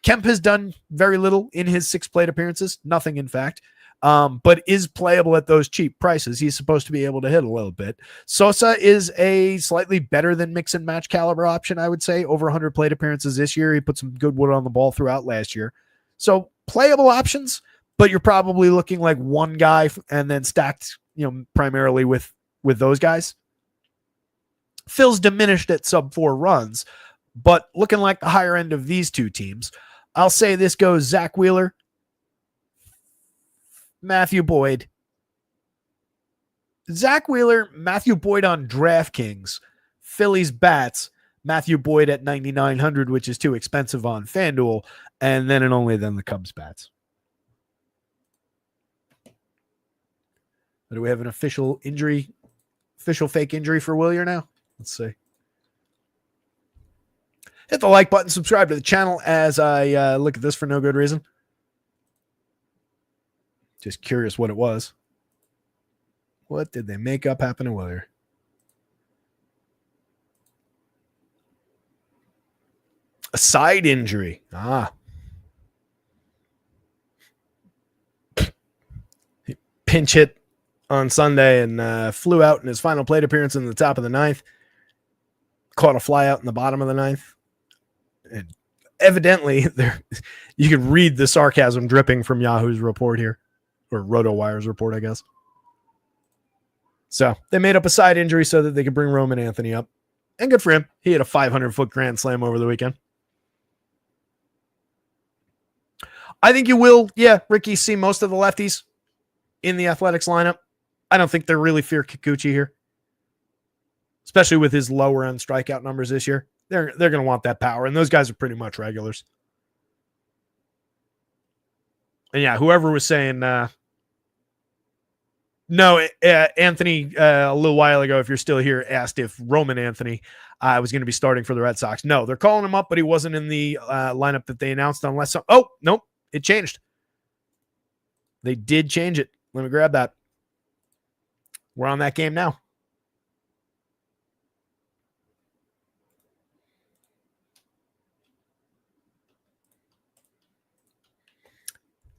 Kemp has done very little in his 6 plate appearances, nothing in fact, but is playable at those cheap prices. He's supposed to be able to hit a little bit. Sosa is a slightly better than mix and match caliber option, I would say. Over 100 plate appearances this year. He put some good wood on the ball throughout last year. So playable options, but you're probably looking like one guy and then stacked, primarily with those guys. Phil's diminished at sub 4 runs, but looking like the higher end of these two teams. I'll say this goes Zach Wheeler, Matthew Boyd. Zach Wheeler, Matthew Boyd on DraftKings, Phillies bats, Matthew Boyd at 9,900, which is too expensive on FanDuel, and then and only then the Cubs bats. Do we have an official fake injury for Wheeler now? Let's see. Hit the like button, subscribe to the channel as I look at this for no good reason. Just curious what it was. What did they make up happen to Wheeler? A side injury. He pinch hit on Sunday and flew out in his final plate appearance in the top of the 9th. Caught a fly out in the bottom of the 9th. And evidently, you can read the sarcasm dripping from Yahoo's report here, or RotoWire's report, I guess. So they made up a side injury so that they could bring Roman Anthony up. And good for him. He had a 500-foot grand slam over the weekend. I think you will, Ricky, see most of the lefties in the Athletics lineup. I don't think they really fear Kikuchi here, especially with his lower end strikeout numbers this year. They're going to want that power, and those guys are pretty much regulars. And whoever was saying no, Anthony a little while ago, if you're still here, asked if Roman Anthony was going to be starting for the Red Sox. No, they're calling him up, but he wasn't in the lineup that they announced unless nope, it changed. They did change it. Let me grab that. We're on that game now.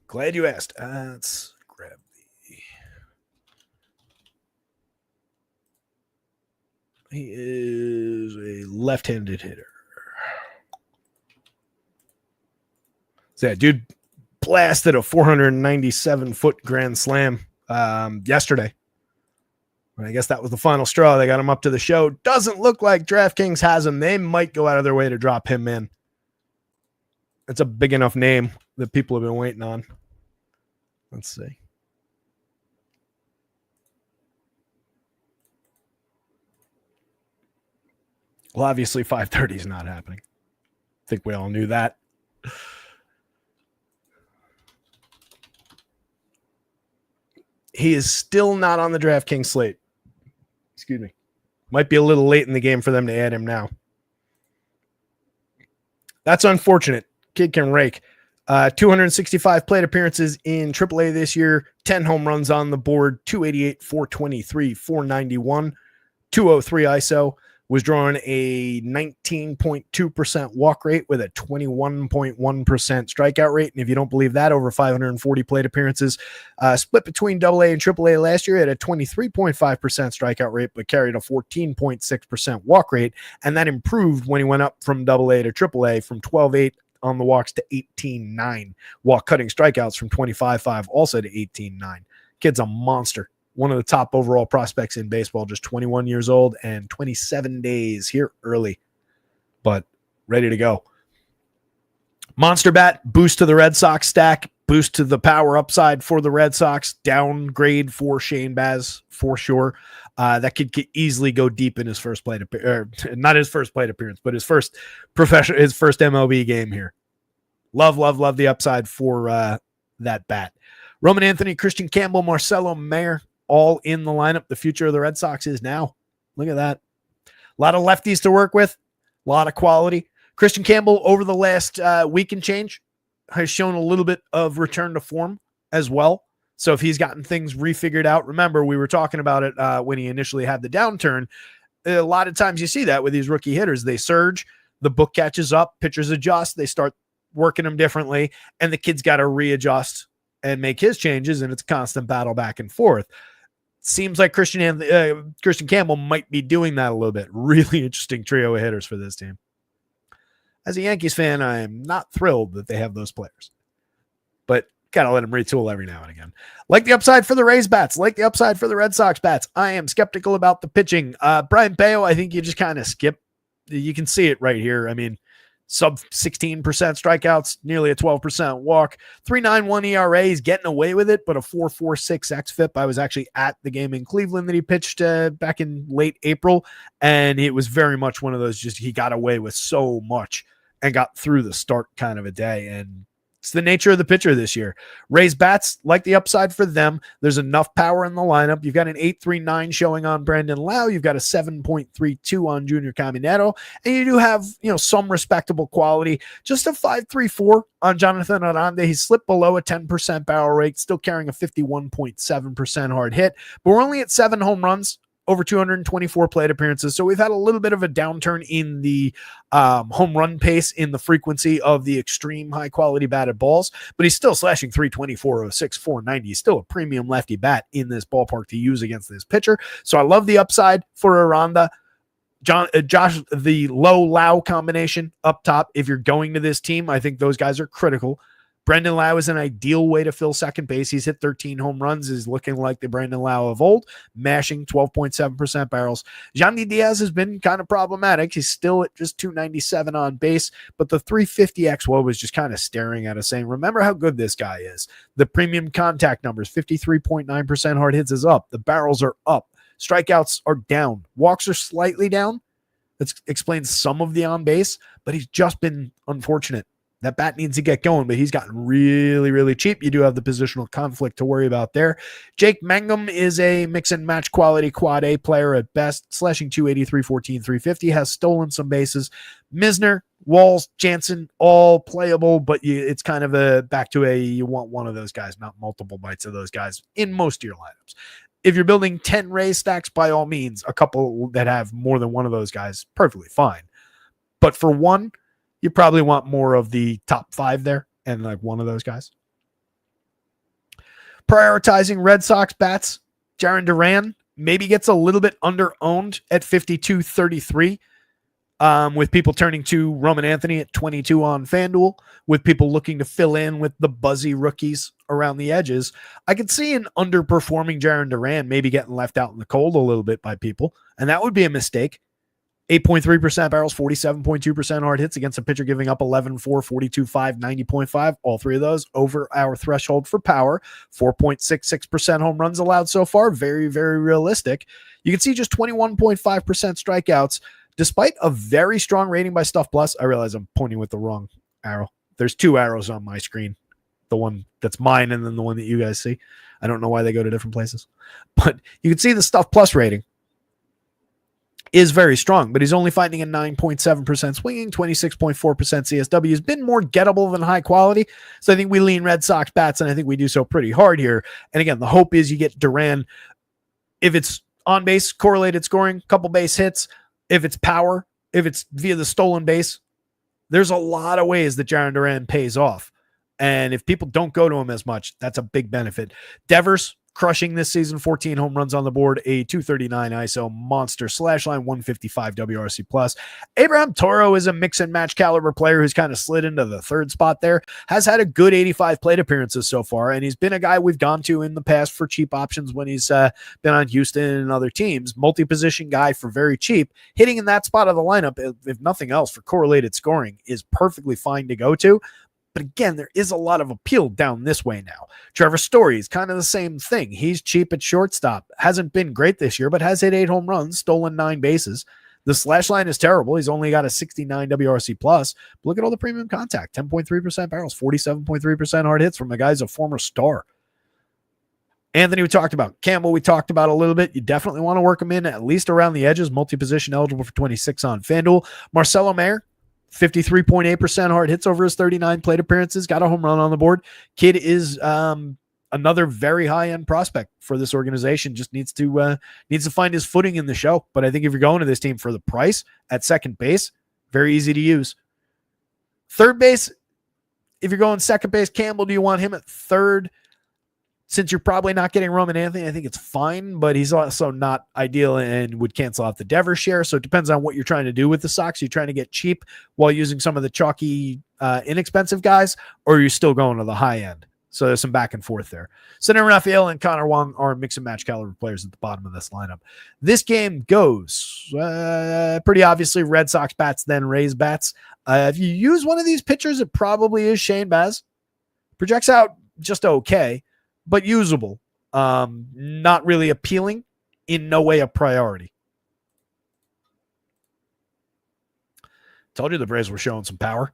Glad you asked. Let's grab He is a left-handed hitter. So dude blasted a 497-foot grand slam yesterday. I guess that was the final straw. They got him up to the show. Doesn't look like DraftKings has him. They might go out of their way to drop him in. It's a big enough name that people have been waiting on. Let's see. Well, obviously 5:30 is not happening. I think we all knew that. He is still not on the DraftKings slate. Excuse me. Might be a little late in the game for them to add him now. That's unfortunate. Kid can rake. 265 plate appearances in AAA this year. 10 home runs on the board. 288, 423, 491, 203 ISO. Was drawing a 19.2% walk rate with a 21.1% strikeout rate. And if you don't believe that, over 540 plate appearances, split between AA and AAA last year at a 23.5% strikeout rate, but carried a 14.6% walk rate. And that improved when he went up from AA to AAA from 12.8 on the walks to 18.9, while cutting strikeouts from 25.5 also to 18.9. Kid's a monster. One of the top overall prospects in baseball, just 21 years old and 27 days here early, but ready to go. Monster bat, boost to the Red Sox stack, boost to the power upside for the Red Sox, downgrade for Shane Baz for sure. That could easily go deep in his first plate, not his first plate appearance, but his first MLB game here. Love the upside for that bat. Roman Anthony, Christian Campbell, Marcelo Mayer, all in the lineup. The future of the Red Sox is now. Look at that. A lot of lefties to work with, a lot of quality. Christian Campbell, over the last week and change, has shown a little bit of return to form as well. So if he's gotten things refigured out, remember we were talking about it when he initially had the downturn. A lot of times you see that with these rookie hitters. They surge, the book catches up, pitchers adjust, they start working them differently, and the kid's got to readjust and make his changes, and it's a constant battle back and forth. Seems like Christian Campbell might be doing that a little bit. Really interesting trio of hitters for this team. As a Yankees fan, I am not thrilled that they have those players, but gotta let them retool every now and again. Like the upside for the Rays bats, like the upside for the Red Sox bats. I am skeptical about the pitching. Brian Bayo, I think you just kind of skip. You can see it right here. I mean, sub 16% strikeouts, nearly a 12% walk, 3.91 ERA. He's getting away with it, but a 4.46 xFIP. I was actually at the game in Cleveland that he pitched back in late April, and it was very much one of those, just he got away with so much and got through the start kind of a day. And it's the nature of the pitcher this year. Rays bats, like the upside for them. There's enough power in the lineup. You've got an 8.39 showing on Brandon Lau. You've got a 7.32 on Junior Caminero. And you do have, some respectable quality. Just a 5.34 on Jonathan Aranda. He's slipped below a 10% barrel rate, still carrying a 51.7% hard hit. But we're only at 7 home runs over 224 plate appearances. So we've had a little bit of a downturn in the home run pace, in the frequency of the extreme high quality batted balls, but he's still slashing 320, 406, 490. He's still a premium lefty bat in this ballpark to use against this pitcher. So I love the upside for Aranda. Josh, the low Lau combination up top. If you're going to this team, I think those guys are critical. Brendan Lau is an ideal way to fill second base. He's hit 13 home runs, is looking like the Brendan Lau of old, mashing 12.7% barrels. Yandy Diaz has been kind of problematic. He's still at just 297 on base, but the 350 XWOB was just kind of staring at us saying, remember how good this guy is. The premium contact numbers, 53.9% hard hits is up. The barrels are up. Strikeouts are down. Walks are slightly down. That explains some of the on base, but he's just been unfortunate. That bat needs to get going, but he's gotten really, really cheap. You do have the positional conflict to worry about there. Jake Mangum is a mix and match quality quad A player at best, slashing 283, 14, 350, has stolen some bases. Misner, Walls, Jansen, all playable, but it's kind of back to you want one of those guys, not multiple bites of those guys in most of your lineups. If you're building 10 Rays stacks, by all means, a couple that have more than one of those guys, perfectly fine. But for one, you probably want more of the top 5 there and like one of those guys. Prioritizing Red Sox bats, Jarren Duran maybe gets a little bit under-owned at 52.33, with people turning to Roman Anthony at 22 on FanDuel, with people looking to fill in with the buzzy rookies around the edges. I could see an underperforming Jarren Duran maybe getting left out in the cold a little bit by people, and that would be a mistake. 8.3% barrels, 47.2% hard hits against a pitcher giving up 11.4, 42.5, 90.5. All three of those over our threshold for power. 4.66% home runs allowed so far. Very, very realistic. You can see just 21.5% strikeouts, despite a very strong rating by Stuff Plus. I realize I'm pointing with the wrong arrow. There's 2 arrows on my screen. The one that's mine and then the one that you guys see. I don't know why they go to different places. But you can see the Stuff Plus rating is very strong, but he's only finding a 9.7% swinging, 26.4% CSW. He's been more gettable than high quality. So I think we lean Red Sox bats, and I think we do so pretty hard here. And again, the hope is you get Duran. If it's on base, correlated scoring, couple base hits, if it's power, if it's via the stolen base, there's a lot of ways that Jarren Duran pays off. And if people don't go to him as much, that's a big benefit. Devers, crushing this season, 14 home runs on the board, a 239 ISO monster, slash line 155 WRC plus. Abraham Toro is a mix and match caliber player who's kind of slid into the third spot there, has had a good 85 plate appearances so far, and he's been a guy we've gone to in the past for cheap options when he's been on Houston and other teams. Multi-position guy for very cheap. Hitting in that spot of the lineup, if nothing else, for correlated scoring is perfectly fine to go to. But again, there is a lot of appeal down this way now. Trevor Story is kind of the same thing. He's cheap at shortstop. Hasn't been great this year, but has hit 8 home runs, stolen 9 bases. The slash line is terrible. He's only got a 69 WRC plus. But look at all the premium contact. 10.3% barrels, 47.3% hard hits from a guy who's a former star. Anthony, we talked about. Campbell, we talked about a little bit. You definitely want to work him in at least around the edges. Multi-position eligible for 26 on FanDuel. Marcelo Mayer, 53.8% hard hits over his 39 plate appearances. Got a home run on the board. Kid is another very high-end prospect for this organization. Just needs to find his footing in the show. But I think if you're going to this team for the price at second base, very easy to use. Third base, if you're going second base, Campbell, do you want him at third? Since you're probably not getting Roman Anthony, I think it's fine, but he's also not ideal and would cancel out the Devers share. So it depends on what you're trying to do with the Sox. You're trying to get cheap while using some of the chalky, inexpensive guys, or you're still going to the high end. So there's some back and forth there. Center Rafael and Connor Wong are mix and match caliber players at the bottom of this lineup. This game goes pretty obviously Red Sox bats, then Rays bats. If you use one of these pitchers, it probably is Shane Baz. Projects out just okay, but usable. Not really appealing, in no way a priority. Told you the Braves were showing some power.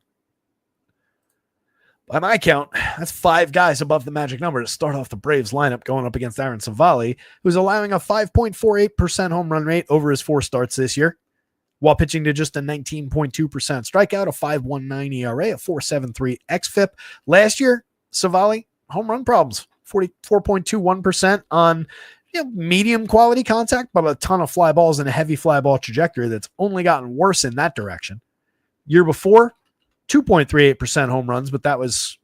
By my count, that's 5 guys above the magic number to start off the Braves lineup going up against Aaron Savali, who's allowing a 5.48% home run rate over his 4 starts this year, while pitching to just a 19.2% strikeout, a 5.19 ERA, a 4.73 xFIP. Last year, Savali, home run problems. 44.21% on medium quality contact, but a ton of fly balls and a heavy fly ball trajectory that's only gotten worse in that direction. Year before, 2.38% home runs, but that was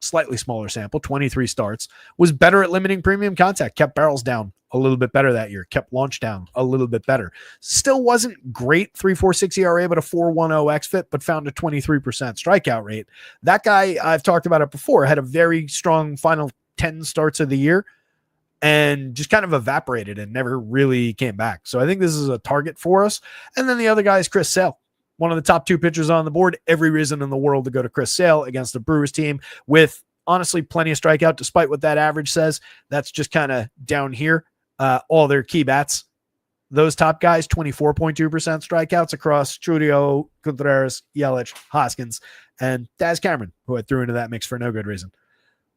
slightly smaller sample, 23 starts. Was better at limiting premium contact, kept barrels down a little bit better that year, kept launch down a little bit better. Still wasn't great, 3.46 ERA, but a 4.10 xFIP, but found a 23% strikeout rate. That guy, I've talked about it before, had a very strong final 10 starts of the year and just kind of evaporated and never really came back. So I think this is a target for us. And then the other guy is Chris Sale, one of the top 2 pitchers on the board. Every reason in the world to go to Chris Sale against the Brewers team with honestly plenty of strikeout, despite what that average says. That's just kind of down here. All their key bats, those top guys, 24.2% strikeouts across Trudio, Contreras, Yelich, Hoskins, and Daz Cameron, who I threw into that mix for no good reason.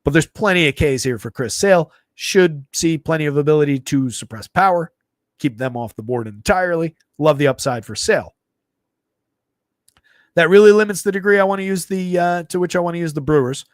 But there's plenty of Ks here for Chris Sale. Should see plenty of ability to suppress power, keep them off the board entirely. Love the upside for Sale. That really limits the degree I want to use to which I want to use the Brewers.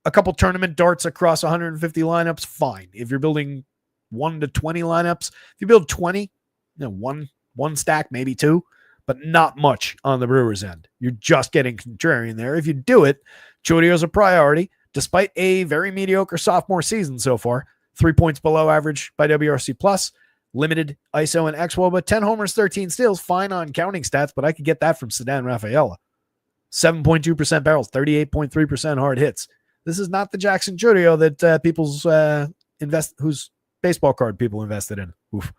A couple tournament darts across 150 lineups, fine. If you're building 1 to 20 lineups, if you build 20, one stack, maybe 2, but not much on the Brewers end. You're just getting contrarian there. If you do it, Chudio's a priority, despite a very mediocre sophomore season so far. 3 points below average by WRC plus, limited ISO and XWOBA, 10 homers, 13 steals, fine on counting stats, but I could get that from Ceddanne Rafaela. 7.2% barrels, 38.3% hard hits. This is not the Jackson Chudio that whose baseball card people invested in. Oof.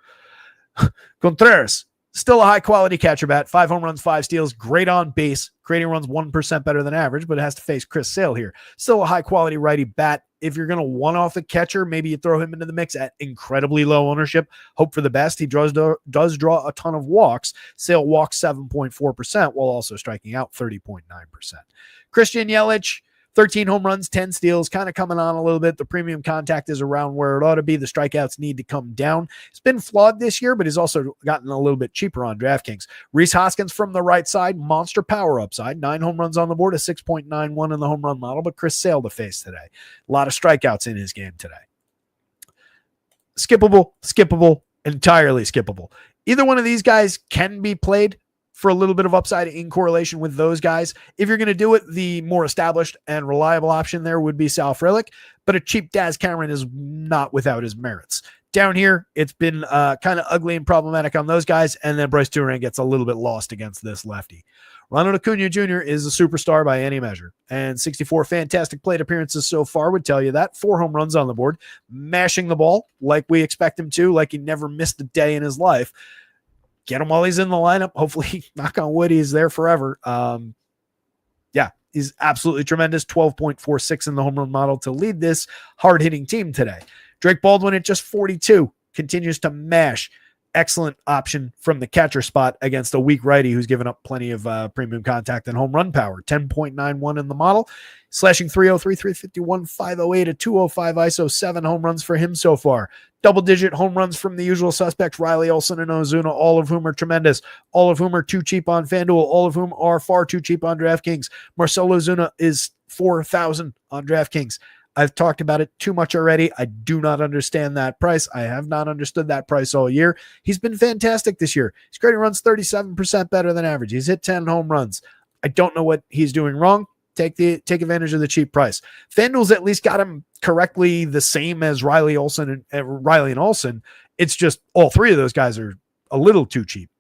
Contreras, still a high quality catcher bat, 5 home runs, 5 steals, great on base, creating runs 1% better than average, but it has to face Chris Sale here. Still a high quality righty bat. If you're going to one-off a catcher, maybe you throw him into the mix at incredibly low ownership. Hope for the best. He does draw a ton of walks. Sale walks 7.4% while also striking out 30.9%. Christian Yelich, 13 home runs, 10 steals, kind of coming on a little bit. The premium contact is around where it ought to be. The strikeouts need to come down. It's been flawed this year, but he's also gotten a little bit cheaper on DraftKings. Rhys Hoskins from the right side, monster power upside. 9 home runs on the board, a 6.91 in the home run model, but Chris Sale to face today. A lot of strikeouts in his game today. Skippable, entirely skippable. Either one of these guys can be played for a little bit of upside in correlation with those guys. If you're going to do it, the more established and reliable option there would be Sal Frelick, but a cheap Daz Cameron is not without his merits. Down here, it's been kind of ugly and problematic on those guys, and then Bryce Duran gets a little bit lost against this lefty. Ronald Acuna Jr. is a superstar by any measure, and 64 fantastic plate appearances so far would tell you that. 4 home runs on the board, mashing the ball like we expect him to, like he never missed a day in his life. Get him while he's in the lineup. Hopefully, knock on wood, he's there forever. is absolutely tremendous. 12.46 in the home run model to lead this hard-hitting team today. Drake Baldwin at just 42 continues to mash. Excellent option from the catcher spot against a weak righty who's given up plenty of premium contact and home run power. 10.91 in the model, slashing 303, 351, 508, a 205 ISO, 7 home runs for him so far. Double-digit home runs from the usual suspects, Riley Olson and Ozuna, all of whom are tremendous, all of whom are too cheap on FanDuel, all of whom are far too cheap on DraftKings. Marcell Ozuna is 4,000 on DraftKings. I've talked about it too much already. I do not understand that price. I have not understood that price all year. He's been fantastic this year. His grading runs 37% better than average. He's hit 10 home runs. I don't know what he's doing wrong. Take advantage of the cheap price. FanDuel's at least got him correctly the same as Riley and Olson. It's just all three of those guys are a little too cheap.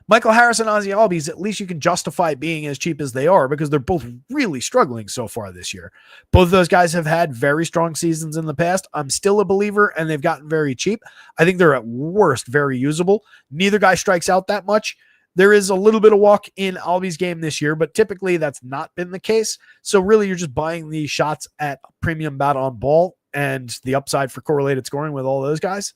Michael Harris and Ozzie Albies, at least you can justify being as cheap as they are because they're both really struggling so far this year. Both of those guys have had very strong seasons in the past. I'm still a believer, and they've gotten very cheap. I think they're at worst very usable. Neither guy strikes out that much. There is a little bit of walk in Albies' game this year, but typically that's not been the case. So really you're just buying these shots at premium bat on ball and the upside for correlated scoring with all those guys.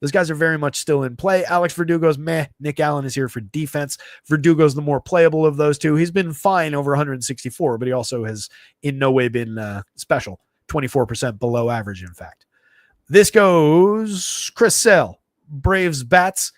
Those guys are very much still in play. Alex Verdugo's meh. Nick Allen is here for defense. Verdugo's the more playable of those two. He's been fine over 164, but he also has in no way been special. 24% below average, in fact. This goes Chris Sale. Braves bats.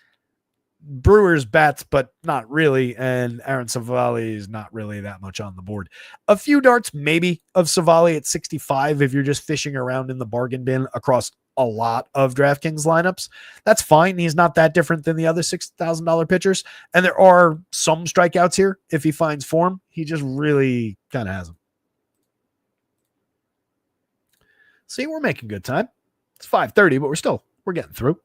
Brewers bats, but not really. And Aaron Savali is not really that much on the board. A few darts maybe of Savali at 65 if you're just fishing around in the bargain bin across a lot of DraftKings lineups. That's fine. He's not that different than the other $6,000 pitchers. And there are some strikeouts here if he finds form. He just really kind of has them. See, we're making good time. It's 5:30, but we're getting through.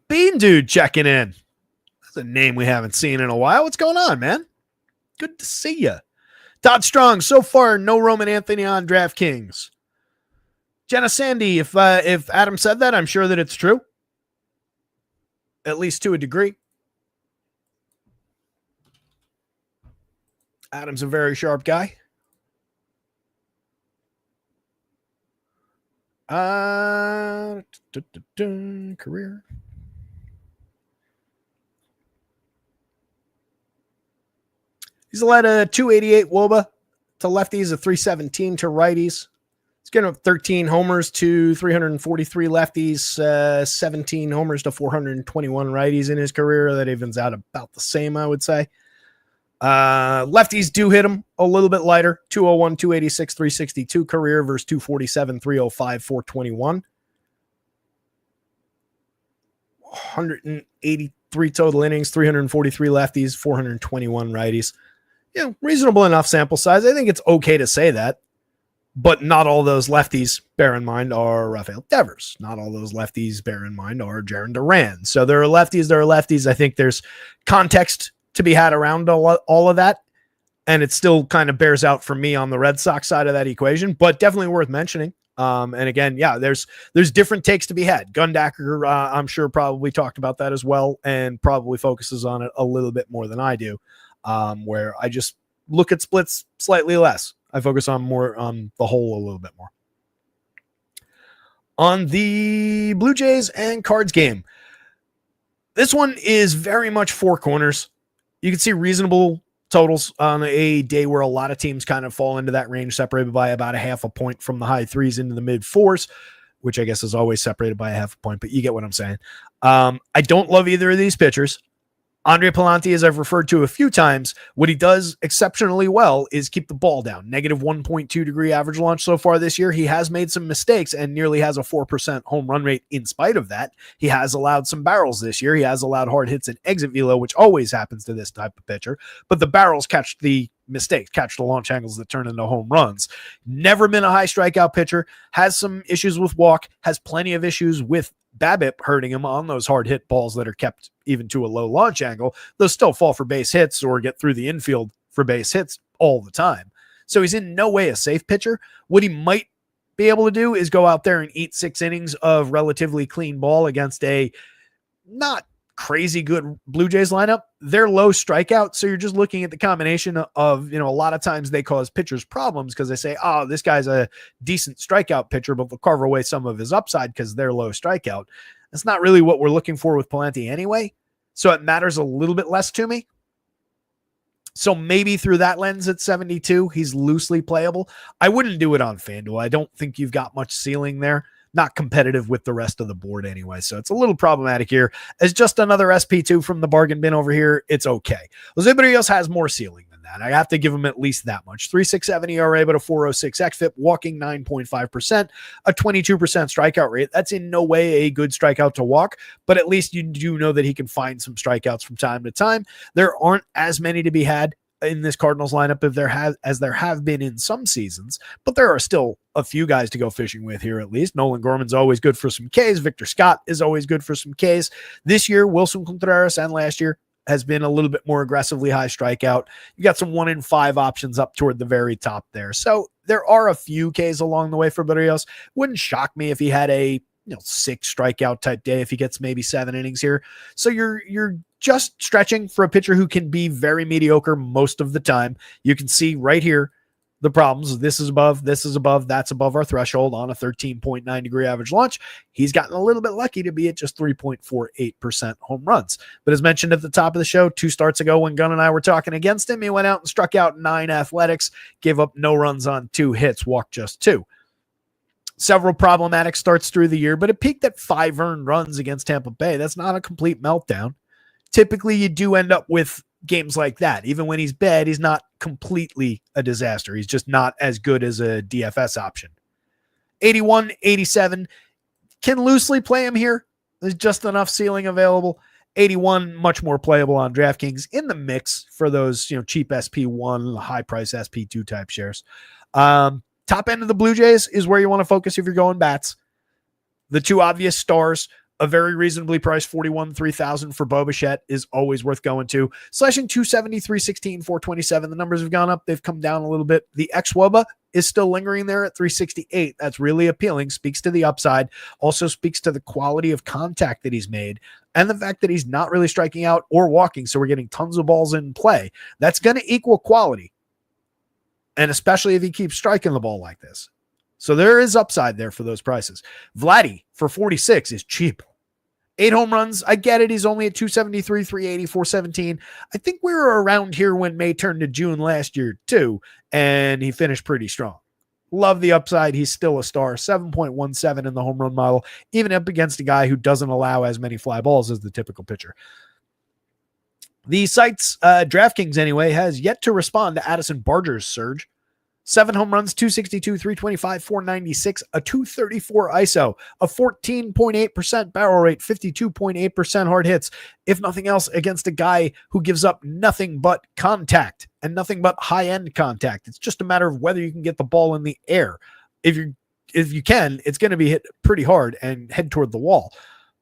Bean Dude checking in. That's a name we haven't seen in a while. What's going on, man? Good to see you. Todd Strong, so far, no Roman Anthony on DraftKings. Jenna Sandy, if Adam said that, I'm sure that it's true. At least to a degree. Adam's a very sharp guy. Career. He's led a 288 WOBA to lefties, a 317 to righties. He's getting 13 homers to 343 lefties, 17 homers to 421 righties in his career. That evens out about the same, I would say. Lefties do hit him a little bit lighter. 201, 286, 362 career versus 247, 305, 421. 183 total innings, 343 lefties, 421 righties. Reasonable enough sample size. I think it's okay to say that. But not all those lefties, bear in mind, are Rafael Devers. Not all those lefties, bear in mind, are Jarren Duran. So there are lefties. I think there's context to be had around all of that. And it still kind of bears out for me on the Red Sox side of that equation, but definitely worth mentioning. And again, there's different takes to be had. Gundacker, I'm sure probably talked about that as well and probably focuses on it a little bit more than I do. Where I just look at splits slightly less. I focus on more on the whole a little bit more. On the Blue Jays and Cards game, this one is very much four corners. You can see reasonable totals on a day where a lot of teams kind of fall into that range, separated by about a half a point from the high threes into the mid fours, which I guess is always separated by a half a point, but you get what I'm saying. I don't love either of these pitchers. Andre Palante, as I've referred to a few times, what he does exceptionally well is keep the ball down. Negative 1.2 degree average launch so far this year. He has made some mistakes and nearly has a 4% home run rate in spite of that. He has allowed some barrels this year. He has allowed hard hits and exit velo, which always happens to this type of pitcher. But the barrels catch the mistakes, catch the launch angles that turn into home runs. Never been a high strikeout pitcher. Has some issues with walk. Has plenty of issues with BABIP hurting him on those hard hit balls that are kept even to a low launch angle. They'll still fall for base hits or get through the infield for base hits all the time. So he's in no way a safe pitcher. What he might be able to do is go out there and eat 6 innings of relatively clean ball against a not crazy good Blue Jays lineup. They're low strikeout, so you're just looking at the combination of, a lot of times they cause pitchers problems because they say, oh, this guy's a decent strikeout pitcher, but they'll carve away some of his upside because they're low strikeout. That's not really what we're looking for with Pawlenty anyway, so it matters a little bit less to me. So maybe through that lens at 72, he's loosely playable. I wouldn't do it on FanDuel. I don't think you've got much ceiling there. Not competitive with the rest of the board anyway. So it's a little problematic here. As just another SP2 from the bargain bin over here, it's okay. Jose Barrios has more ceiling than that. I have to give him at least that much. 3.67 ERA, but a 4.06 xFIP, walking 9.5%, a 22% strikeout rate. That's in no way a good strikeout to walk, but at least you do know that he can find some strikeouts from time to time. There aren't as many to be had in this Cardinals lineup as there have been in some seasons, but there are still a few guys to go fishing with here at least. Nolan Gorman's always good for some Ks. Victor Scott is always good for some Ks. This year, Wilson Contreras and last year has been a little bit more aggressively high strikeout. You got some 1 in 5 options up toward the very top there. So there are a few Ks along the way for Barrios. Wouldn't shock me if he had a 6 strikeout type day, if he gets maybe 7 innings here. So you're just stretching for a pitcher who can be very mediocre most of the time. You can see right here the problems. This is above, that's above our threshold on a 13.9 degree average launch. He's gotten a little bit lucky to be at just 3.48% home runs. But as mentioned at the top of the show, 2 starts ago when Gunn and I were talking against him, he went out and struck out 9 athletics, gave up no runs on 2 hits, walked just 2. Several problematic starts through the year, but it peaked at 5 earned runs against Tampa Bay. That's not a complete meltdown. Typically, you do end up with games like that. Even when he's bad, he's not completely a disaster. He's just not as good as a DFS option. 81, 87. Can loosely play him here. There's just enough ceiling available. 81, much more playable on DraftKings in the mix for those, cheap SP1, high price SP2 type shares. Top end of the Blue Jays is where you want to focus if you're going bats. The 2 obvious stars, a very reasonably priced 41, 3,000 for Bo Bichette is always worth going to. Slashing 270, 316, 427. The numbers have gone up. They've come down a little bit. The xWOBA is still lingering there at 368. That's really appealing. Speaks to the upside. Also speaks to the quality of contact that he's made and the fact that he's not really striking out or walking. So we're getting tons of balls in play. That's going to equal quality. And especially if he keeps striking the ball like this. So there is upside there for those prices. Vladdy for 46 is cheap. 8 home runs. I get it. He's only at 273, 380, 417. I think we were around here when May turned to June last year too, and he finished pretty strong. Love the upside. He's still a star. 7.17 in the home run model, even up against a guy who doesn't allow as many fly balls as the typical pitcher. The site's DraftKings anyway has yet to respond to Addison Barger's surge. 7 home runs, 262, 325, 496, a 234 ISO, a 14.8% barrel rate, 52.8% hard hits. If nothing else, against a guy who gives up nothing but contact and nothing but high-end contact. It's just a matter of whether you can get the ball in the air. If you can, it's going to be hit pretty hard and head toward the wall.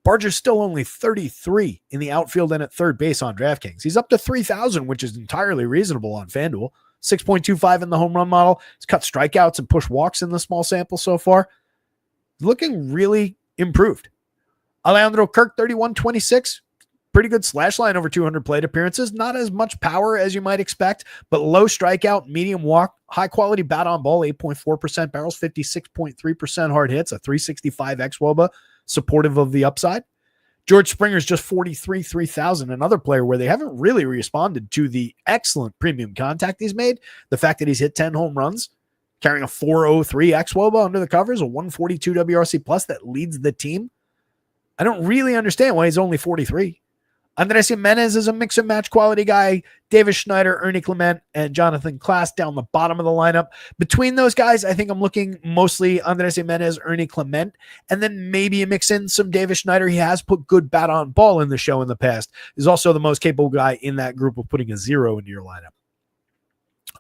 Barger's still only 33 in the outfield and at third base on DraftKings. He's up to 3,000, which is entirely reasonable on FanDuel. 6.25 in the home run model. He's cut strikeouts and pushed walks in the small sample so far. Looking really improved. Alejandro Kirk, 31-26. Pretty good slash line over 200 plate appearances. Not as much power as you might expect, but low strikeout, medium walk, high quality bat on ball, 8.4% barrels, 56.3% hard hits, a 365 xWOBA, supportive of the upside. George Springer's just 43, 3,000, another player where they haven't really responded to the excellent premium contact he's made. The fact that he's hit 10 home runs, carrying a 403 xWOBA under the covers, a 142 WRC plus that leads the team. I don't really understand why he's only 43. Andres Jimenez is a mix and match quality guy. Davis Schneider, Ernie Clement, and Jonathan Klass down the bottom of the lineup. Between those guys, I think I'm looking mostly Andres Jimenez, Ernie Clement, and then maybe you mix in some Davis Schneider. He has put good bat on ball in the show in the past. He's also the most capable guy in that group of putting a 0 into your lineup.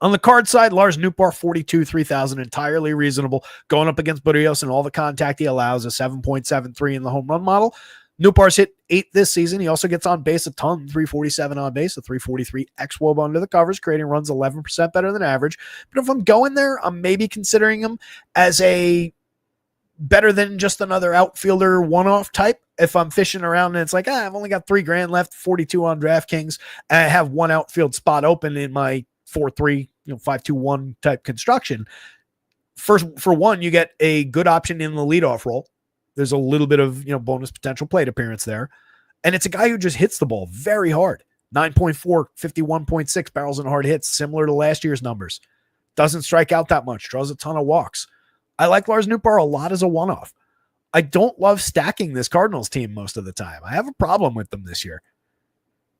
On the card side, Lars Nootbaar, 42, 3,000, entirely reasonable. Going up against Barrios and all the contact he allows, a 7.73 in the home run model. Nootbaar's hit 8 this season. He also gets on base a ton, 347 on base, a 343 xWOBA under the covers, creating runs 11% better than average. But if I'm going there, I'm maybe considering him as a better than just another outfielder one-off type. If I'm fishing around and it's like, I've only got $3,000 left, 42 on DraftKings, and I have one outfield spot open in my 4-3, 5-2-1 type construction. First, for one, you get a good option in the leadoff role. There's a little bit of, bonus potential plate appearance there. And it's a guy who just hits the ball very hard. 9.4, 51.6 barrels and hard hits, similar to last year's numbers. Doesn't strike out that much, draws a ton of walks. I like Lars Nootbaar a lot as a one-off. I don't love stacking this Cardinals team most of the time. I have a problem with them this year.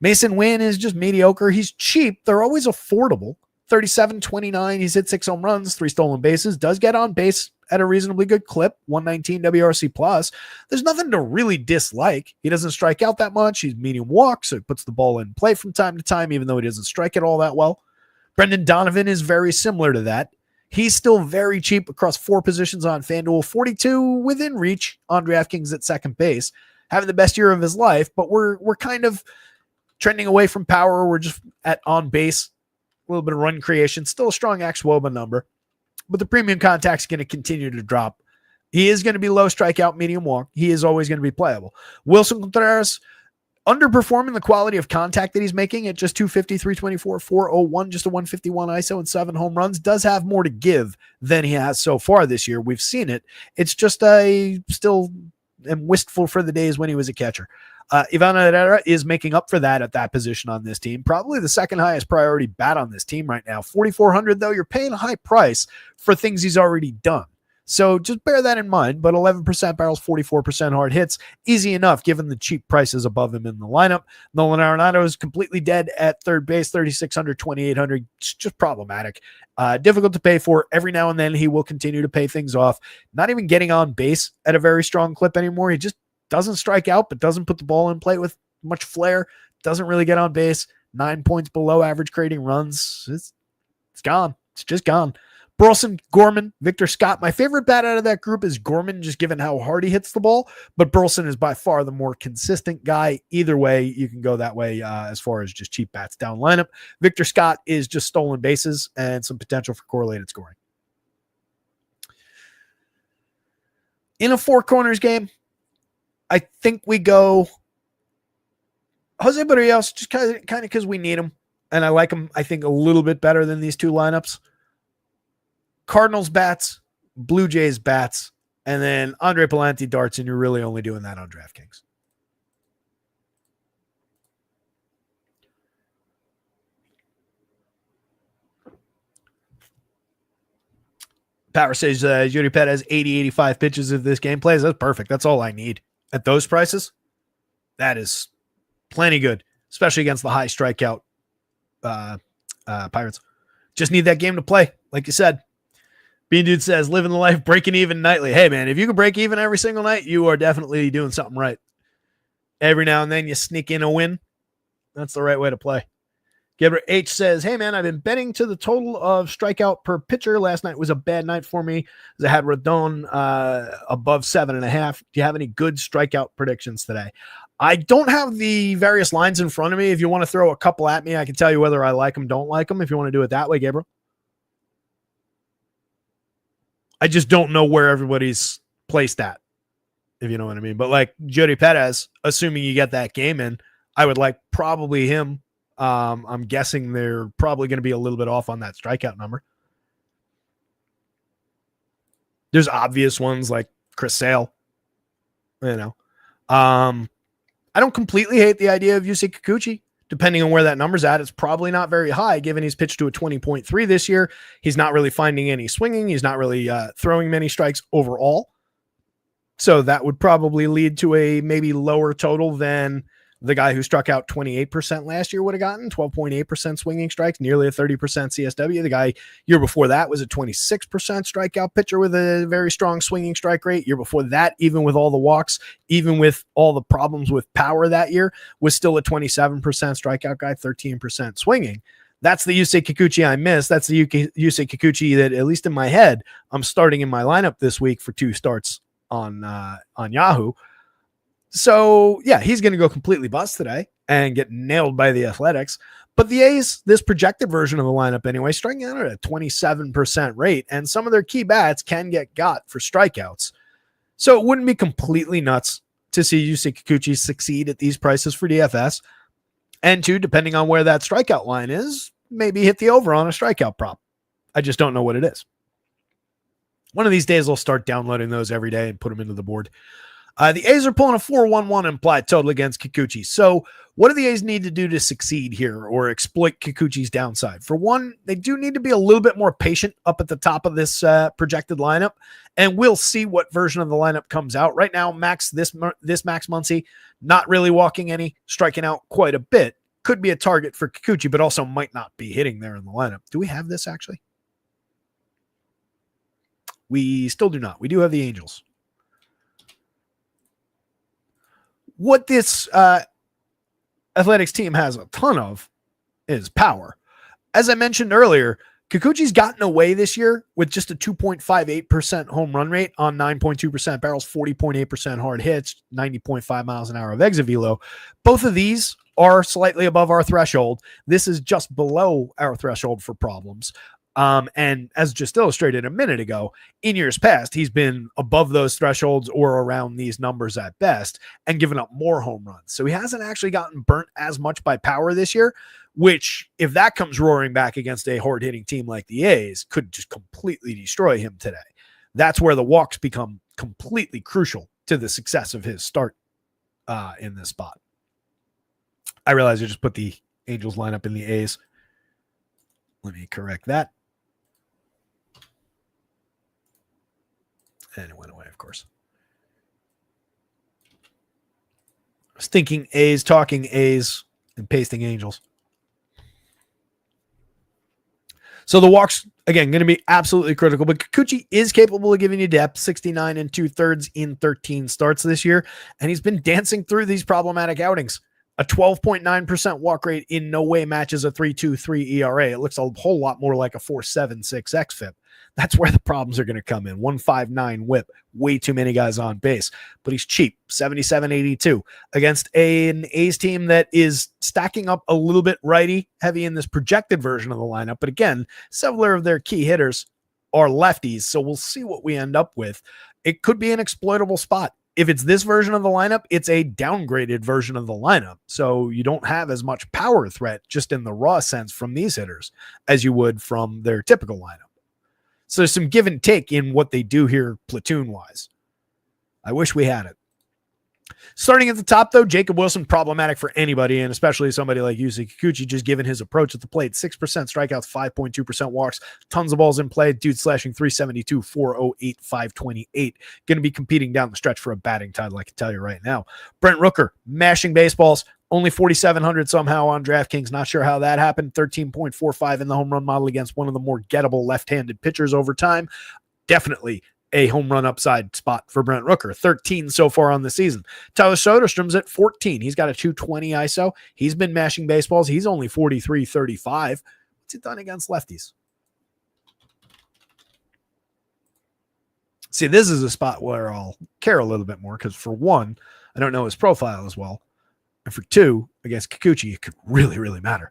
Mason Wynn is just mediocre. He's cheap. They're always affordable. 37, 29. He's hit 6 home runs, 3 stolen bases. Does get on base at a reasonably good clip. 119 WRC plus. There's nothing to really dislike. He doesn't strike out that much. He's medium walk, so he puts the ball in play from time to time, even though he doesn't strike it all that well. Brendan Donovan is very similar to that. He's still very cheap across 4 positions on FanDuel, 42 within reach on DraftKings at second base, having the best year of his life, but we're kind of trending away from power. We're just at on base, a little bit of run creation, still a strong xWOBA number, but the premium contact's going to continue to drop. He is going to be low strikeout, medium walk. He is always going to be playable. Wilson Contreras, underperforming the quality of contact that he's making at just 250, 324, 401, just a 151 ISO and 7 home runs, does have more to give than he has so far this year. We've seen it. It's just I still am wistful for the days when he was a catcher. Ivan Herrera is making up for that at that position on this team. Probably the second highest priority bat on this team right now. 4,400 though, you're paying a high price for things he's already done. So just bear that in mind, but 11% barrels, 44% hard hits, easy enough given the cheap prices above him in the lineup. Nolan Arenado is completely dead at third base, 3,600, 2,800. It's just problematic. Difficult to pay for. Every now and then he will continue to pay things off. Not even getting on base at a very strong clip anymore. He just doesn't strike out, but doesn't put the ball in play with much flair. Doesn't really get on base. 9 points below average creating runs. It's gone. It's just gone. Burleson, Gorman, Victor Scott. My favorite bat out of that group is Gorman, just given how hard he hits the ball. But Burleson is by far the more consistent guy. Either way, you can go that way as far as just cheap bats down lineup. Victor Scott is just stolen bases and some potential for correlated scoring. In a 4 corners game, I think we go Jose Barrios, just kind of because we need him. And I like him, I think, a little bit better than these 2 lineups. Cardinals bats, Blue Jays bats, and then Andre Pallante darts, and you're really only doing that on DraftKings. Power says Yuri Perez 80-85 pitches if this game plays. That's perfect. That's all I need. At those prices, that is plenty good, especially against the high strikeout Pirates. Just need that game to play, like you said. Bean Dude says, living the life, breaking even nightly. Hey, man, if you can break even every single night, you are definitely doing something right. Every now and then you sneak in a win. That's the right way to play. Gilbert H says, hey, man, I've been betting to the total of strikeout per pitcher. Last night was a bad night for me. I had Rodon above 7.5. Do you have any good strikeout predictions today? I don't have the various lines in front of me. If you want to throw a couple at me, I can tell you whether I like them, don't like them, if you want to do it that way, Gabriel. I just don't know where everybody's placed at, if you know what I mean. But like Jody Perez, assuming you get that game in, I would like probably him. I'm guessing they're probably going to be a little bit off on that strikeout number. There's obvious ones like Chris Sale. I don't completely hate the idea of Yusei Kikuchi. Depending on where that number's at, it's probably not very high, given he's pitched to a 20.3 this year. He's not really finding any swinging. He's not really throwing many strikes overall. So that would probably lead to a maybe lower total than the guy who struck out 28% last year would have gotten, 12.8% swinging strikes, nearly a 30% CSW. The guy year before that was a 26% strikeout pitcher with a very strong swinging strike rate. Year before that, even with all the walks, even with all the problems with power that year, was still a 27% strikeout guy, 13% swinging. That's the Yusei Kikuchi I missed. That's the Yusei Kikuchi that, at least in my head, I'm starting in my lineup this week for 2 starts on Yahoo. So, yeah, he's going to go completely bust today and get nailed by the Athletics. But the A's, this projected version of the lineup anyway, striking out at a 27% rate, and some of their key bats can get got for strikeouts. So it wouldn't be completely nuts to see Yusei Kikuchi succeed at these prices for DFS. And two, depending on where that strikeout line is, maybe hit the over on a strikeout prop. I just don't know what it is. One of these days, I'll start downloading those every day and put them into the board. The A's are pulling a 4.11 implied total against Kikuchi. So what do the A's need to do to succeed here or exploit Kikuchi's downside? For one, they do need to be a little bit more patient up at the top of this projected lineup, and we'll see what version of the lineup comes out. Right now, Max Muncy, not really walking any, striking out quite a bit. Could be a target for Kikuchi, but also might not be hitting there in the lineup. Do we have this actually? We still do not. We do have the Angels. What this Athletics team has a ton of is power. As I mentioned earlier, Kikuchi's gotten away this year with just a 2.58% home run rate on 9.2% barrels, 40.8% hard hits, 90.5 miles an hour of exit velo. Both of these are slightly above our threshold. This is just below our threshold for problems. And as just illustrated a minute ago, in years past, he's been above those thresholds or around these numbers at best and given up more home runs. So he hasn't actually gotten burnt as much by power this year, which if that comes roaring back against a hard hitting team like the A's could just completely destroy him today. That's where the walks become completely crucial to the success of his start in this spot. I realize I just put the Angels lineup in the A's. Let me correct that. And it went away, of course. I was thinking A's, talking A's, and pasting Angels. So the walks, again, going to be absolutely critical. But Kikuchi is capable of giving you depth, 69 2/3 in 13 starts this year. And he's been dancing through these problematic outings. A 12.9% walk rate in no way matches a 3.23 ERA. It looks a whole lot more like a 4.76 xFIP. That's where the problems are going to come in. 1.59 whip. Way too many guys on base. But he's cheap. 77.82 against an A's team that is stacking up a little bit righty heavy in this projected version of the lineup. But again, several of their key hitters are lefties. So we'll see what we end up with. It could be an exploitable spot. If it's this version of the lineup, it's a downgraded version of the lineup. So you don't have as much power threat just in the raw sense from these hitters as you would from their typical lineup. So there's some give and take in what they do here platoon-wise. I wish we had it. Starting at the top, though, Jacob Wilson, problematic for anybody, and especially somebody like Yusei Kikuchi, just given his approach at the plate. 6% strikeouts, 5.2% walks, tons of balls in play. Dude slashing 372, 408, 528. Going to be competing down the stretch for a batting title, I can tell you right now. Brent Rooker, mashing baseballs, only 4,700 somehow on DraftKings. Not sure how that happened. 13.45 in the home run model against one of the more gettable left-handed pitchers over time. Definitely a home run upside spot for Brent Rooker. 13 so far on the season. Tyler Soderstrom's at 14. He's got a 220 ISO. He's been mashing baseballs. He's only 43-35. What's he done against lefties? See, this is a spot where I'll care a little bit more because for one, I don't know his profile as well. And for two, against Kikuchi, it could really, really matter.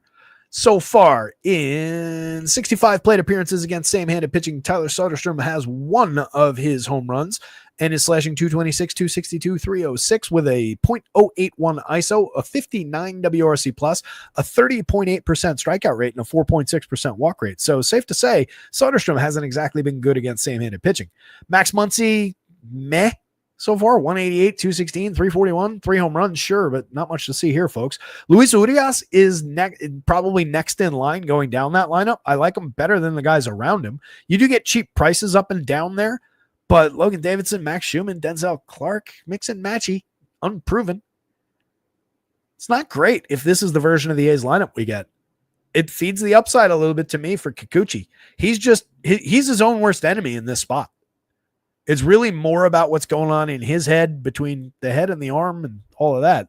So far, in 65 plate appearances against same-handed pitching, Tyler Soderstrom has one of his home runs and is slashing 226, 262, 306 with a .081 ISO, a 59 WRC+, a 30.8% strikeout rate, and a 4.6% walk rate. So safe to say, Soderstrom hasn't exactly been good against same-handed pitching. Max Muncy, meh. So far, 188, 216, 341, 3 home runs, sure, but not much to see here, folks. Luis Urias is probably next in line going down that lineup. I like him better than the guys around him. You do get cheap prices up and down there, but Logan Davidson, Max Schumann, Denzel Clark, mix and matchy, unproven. It's not great if this is the version of the A's lineup we get. It feeds the upside a little bit to me for Kikuchi. He's his own worst enemy in this spot. It's really more about what's going on in his head, between the head and the arm and all of that,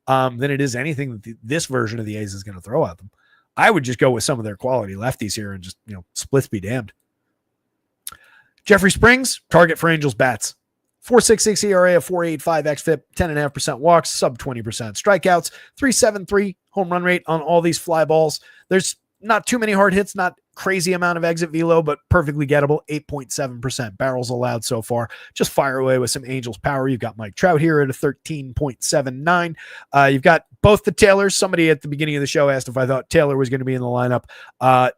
than it is anything that this version of the A's is going to throw at them. I would just go with some of their quality lefties here and just, splits be damned. Jeffrey Springs, target for Angels bats. 4.66 ERA, a 4.85 xFIP, 10.5% walks, sub 20% strikeouts, 3.73 home run rate on all these fly balls. There's not too many hard hits, not crazy amount of exit velo, but perfectly gettable. 8.7% barrels allowed so far. Just fire away with some Angels power. You've got Mike Trout here at a 13.79. You've got both the Taylors. Somebody at the beginning of the show asked if I thought Taylor was going to be in the lineup.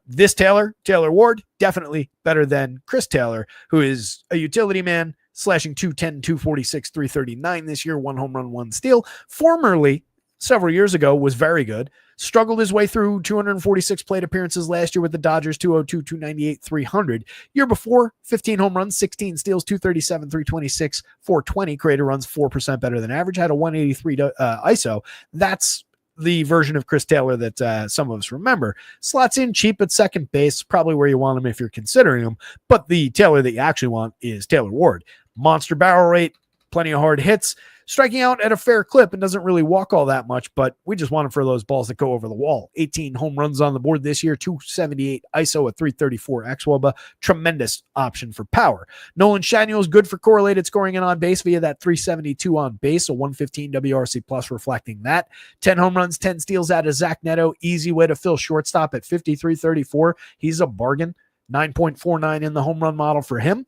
This Taylor Ward, definitely better than Chris Taylor, who is a utility man, slashing 210, 246, 339 this year, 1 home run, 1 steal. Formerly, several years ago, was very good. Struggled his way through 246 plate appearances last year with the Dodgers, 202, 298, 300. Year before, 15 home runs, 16 steals, 237, 326, 420. Created runs 4% better than average. Had a 183 ISO. That's the version of Chris Taylor that some of us remember. Slots in cheap at second base, probably where you want him if you're considering him. But the Taylor that you actually want is Taylor Ward. Monster barrel rate, plenty of hard hits, striking out at a fair clip and doesn't really walk all that much, but we just want him for those balls that go over the wall. 18 home runs on the board this year, 278 ISO at 334 xWOBA. Tremendous option for power. Nolan Schanuel is good for correlated scoring and on base via that 372 on base, a 115 WRC plus reflecting that. 10 home runs, 10 steals out of Zach Neto. Easy way to fill shortstop at 53.34. He's a bargain. 9.49 in the home run model for him.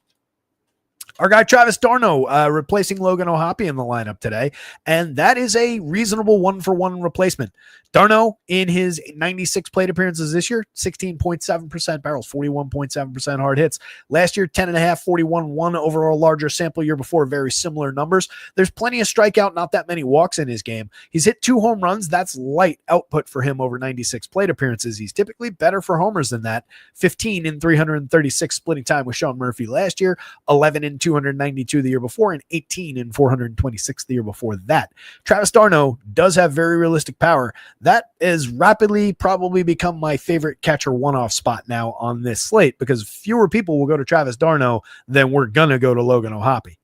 Our guy Travis d'Arnaud replacing Logan O'Hoppe in the lineup today, and that is a reasonable one-for-one replacement. d'Arnaud, in his 96 plate appearances this year, 16.7% barrels, 41.7% hard hits. Last year, 10.5, 41, 1 over a larger sample. Year before, very similar numbers. There's plenty of strikeout, not that many walks in his game. He's hit 2 home runs. That's light output for him over 96 plate appearances. He's typically better for homers than that. 15 in 336 splitting time with Sean Murphy last year, 11 in 292 the year before, and 18 in 426 the year before that. Travis d'Arnaud does have very realistic power. That has rapidly probably become my favorite catcher one-off spot now on this slate, because fewer people will go to Travis d'Arnaud than we're going to go to Logan O'Hoppe.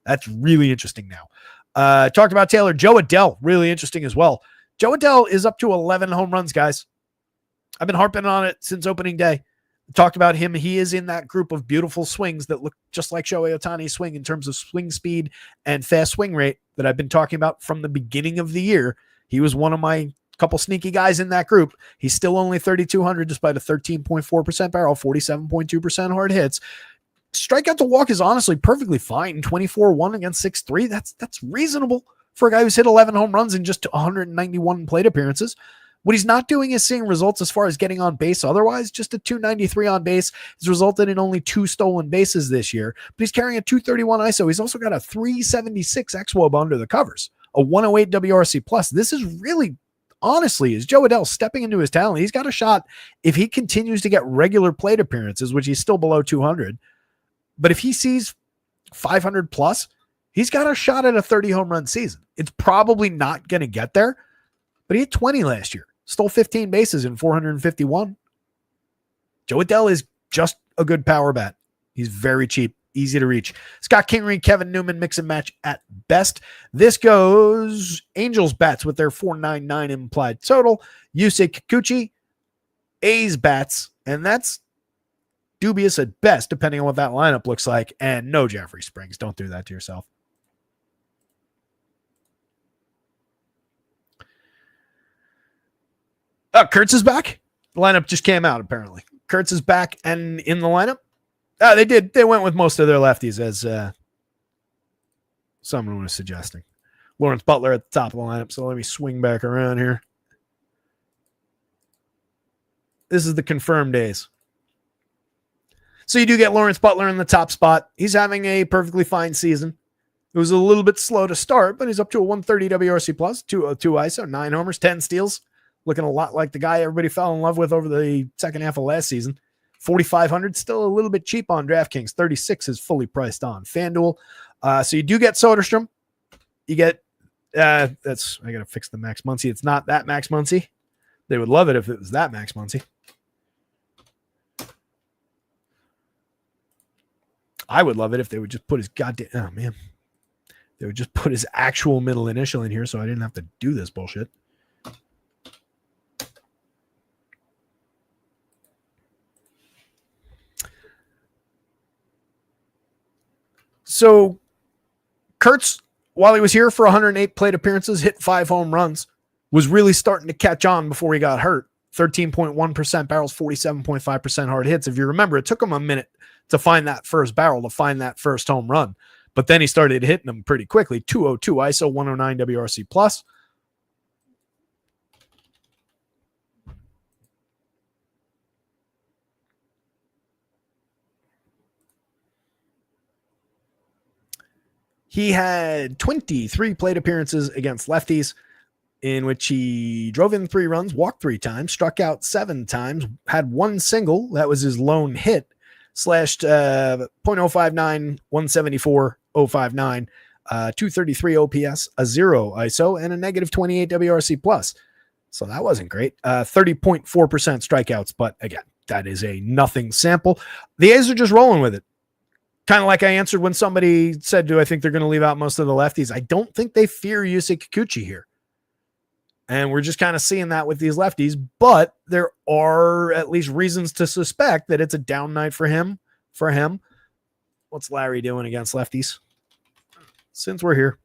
That's really interesting now. Talked about Taylor. Joe Adell, really interesting as well. Joe Adell is up to 11 home runs, guys. I've been harping on it since opening day. Talked about him. He is in that group of beautiful swings that look just like Shohei Ohtani's swing in terms of swing speed and fast swing rate that I've been talking about from the beginning of the year. He was one of my couple sneaky guys in that group. He's still only 3,200 despite a 13.4% barrel, 47.2% hard hits. Strikeout to walk is honestly perfectly fine. 24-1 against 6-3. That's reasonable for a guy who's hit 11 home runs in just 191 plate appearances. What he's not doing is seeing results as far as getting on base. Otherwise, just a 293 on base has resulted in only 2 stolen bases this year. But he's carrying a 231 ISO. He's also got a 376 xWOB under the covers, a 108 WRC plus. This is really, honestly, is Joe Adell stepping into his talent. He's got a shot if he continues to get regular plate appearances, which he's still below 200. But if he sees 500 plus, he's got a shot at a 30 home run season. It's probably not going to get there, but he had 20 last year. Stole 15 bases in 451. Joe Adell is just a good power bat. He's very cheap, easy to reach. Scott Kingery, Kevin Newman, mix and match at best. This goes Angels bats with their 499 implied total. Yusei Kikuchi, A's bats, and that's dubious at best, depending on what that lineup looks like. And no Jeffrey Springs. Don't do that to yourself. Kurtz is back. The lineup just came out, apparently. Kurtz is back and in the lineup. They did. They went with most of their lefties, as someone was suggesting. Lawrence Butler at the top of the lineup. So let me swing back around here. This is the confirmed days. So you do get Lawrence Butler in the top spot. He's having a perfectly fine season. It was a little bit slow to start, but he's up to a 130 WRC plus, 202 ISO, 9 homers, 10 steals. Looking a lot like the guy everybody fell in love with over the second half of last season. 4,500, still a little bit cheap on DraftKings. 36 is fully priced on FanDuel. So you do get Soderstrom. You get, I got to fix the Max Muncy. It's not that Max Muncy. They would love it if it was that Max Muncy. I would love it if they would just put his goddamn, oh man. They would just put his actual middle initial in here so I didn't have to do this bullshit. So Kurtz, while he was here for 108 plate appearances, hit 5 home runs, was really starting to catch on before he got hurt. 13.1% barrels, 47.5% hard hits. If you remember, it took him a minute to find that first barrel, to find that first home run. But then he started hitting them pretty quickly. 202 ISO, 109 WRC plus. He had 23 plate appearances against lefties, in which he drove in 3 runs, walked 3 times, struck out 7 times, had 1 single. That was his lone hit. Slashed .059, 174, 059, 233 OPS, a 0 ISO, and a negative 28 WRC plus. So that wasn't great. 30.4% strikeouts, but again, that is a nothing sample. The A's are just rolling with it. Kind of like I answered when somebody said, do I think they're going to leave out most of the lefties? I don't think they fear Yusei Kikuchi here. And we're just kind of seeing that with these lefties, but there are at least reasons to suspect that it's a down night for him. What's Larry doing against lefties? Since we're here.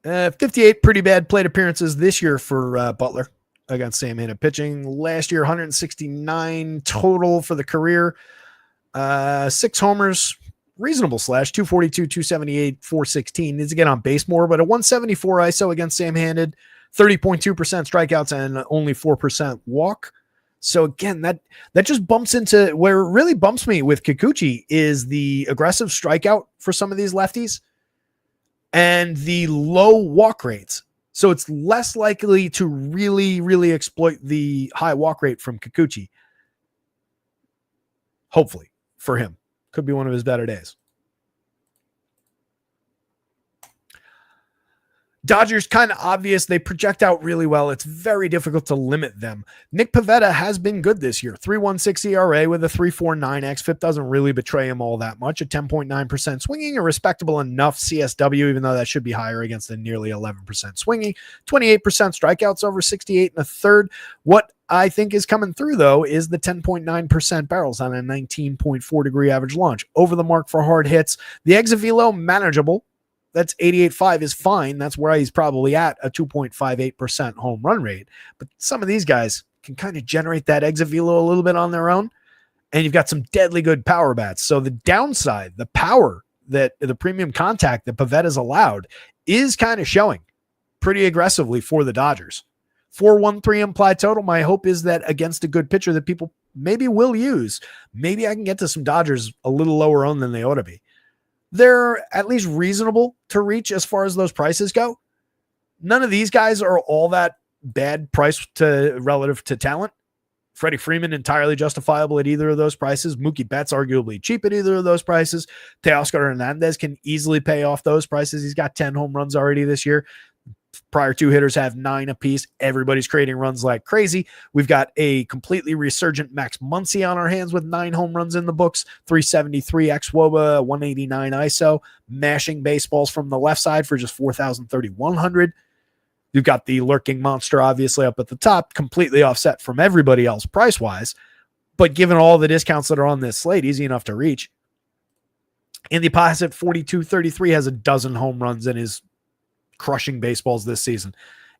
58 pretty bad plate appearances this year for Butler against Sam-handed pitching. Last year, 169 total for the career. 6 homers, reasonable slash, 242, 278, 416. Needs to get on base more, but a 174 ISO against Sam-handed, 30.2% strikeouts and only 4% walk. So again, that just bumps into where it really bumps me with Kikuchi is the aggressive strikeout for some of these lefties and the low walk rates. So it's less likely to really, really exploit the high walk rate from Kikuchi. Hopefully for him. Could be one of his better days. Dodgers, kind of obvious. They project out really well. It's very difficult to limit them. Nick Pivetta has been good this year. 3.16 ERA with a 3.49 xFIP. Doesn't really betray him all that much. A 10.9% swinging, a respectable enough CSW, even though that should be higher against a nearly 11% swinging. 28% strikeouts over 68 and a third. What I think is coming through, though, is the 10.9% barrels on a 19.4 degree average launch. Over the mark for hard hits. The exit velo, manageable. That's 88.5 is fine. That's where he's probably at, a 2.58% home run rate. But some of these guys can kind of generate that exit velo a little bit on their own. And you've got some deadly good power bats. So the downside, the power that the premium contact that Pavetta's allowed is kind of showing pretty aggressively for the Dodgers. 4.13 implied total. My hope is that against a good pitcher that people maybe will use, maybe I can get to some Dodgers a little lower on than they ought to be. They're at least reasonable to reach as far as those prices go. None of these guys are all that bad price to relative to talent. Freddie Freeman entirely justifiable at either of those prices. Mookie Betts arguably cheap at either of those prices. Teoscar Hernandez can easily pay off those prices. He's got 10 home runs already this year. Prior 2 hitters have 9 apiece. Everybody's creating runs like crazy. We've got a completely resurgent Max Muncy on our hands with 9 home runs in the books, 373 xWOBA, 189 ISO, mashing baseballs from the left side for just 4,100. You've got the lurking monster, obviously, up at the top, completely offset from everybody else price-wise. But given all the discounts that are on this slate, easy enough to reach. Andy Paz at 42.33 has a dozen home runs and is crushing baseballs this season.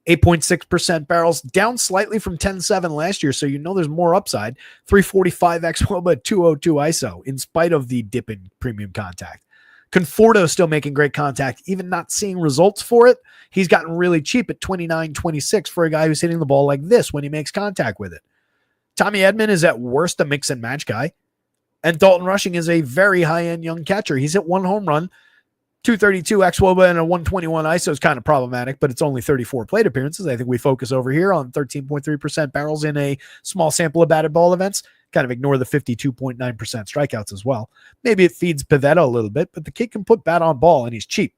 8.6% barrels, down slightly from 10.7 last year, so you know there's more upside. 345 xWOBA, 202 ISO, in spite of the dip in premium contact. Conforto still making great contact, even not seeing results for it. He's gotten really cheap at 29.26 for a guy who's hitting the ball like this when he makes contact with it. Tommy Edman is at worst a mix and match guy, and Dalton Rushing is a very high-end young catcher. He's hit 1 home run, 232 xWOBA and a 121 ISO is kind of problematic, but it's only 34 plate appearances. I think we focus over here on 13.3% barrels in a small sample of batted ball events. Kind of ignore the 52.9% strikeouts as well. Maybe it feeds Pivetta a little bit, but the kid can put bat on ball and he's cheap.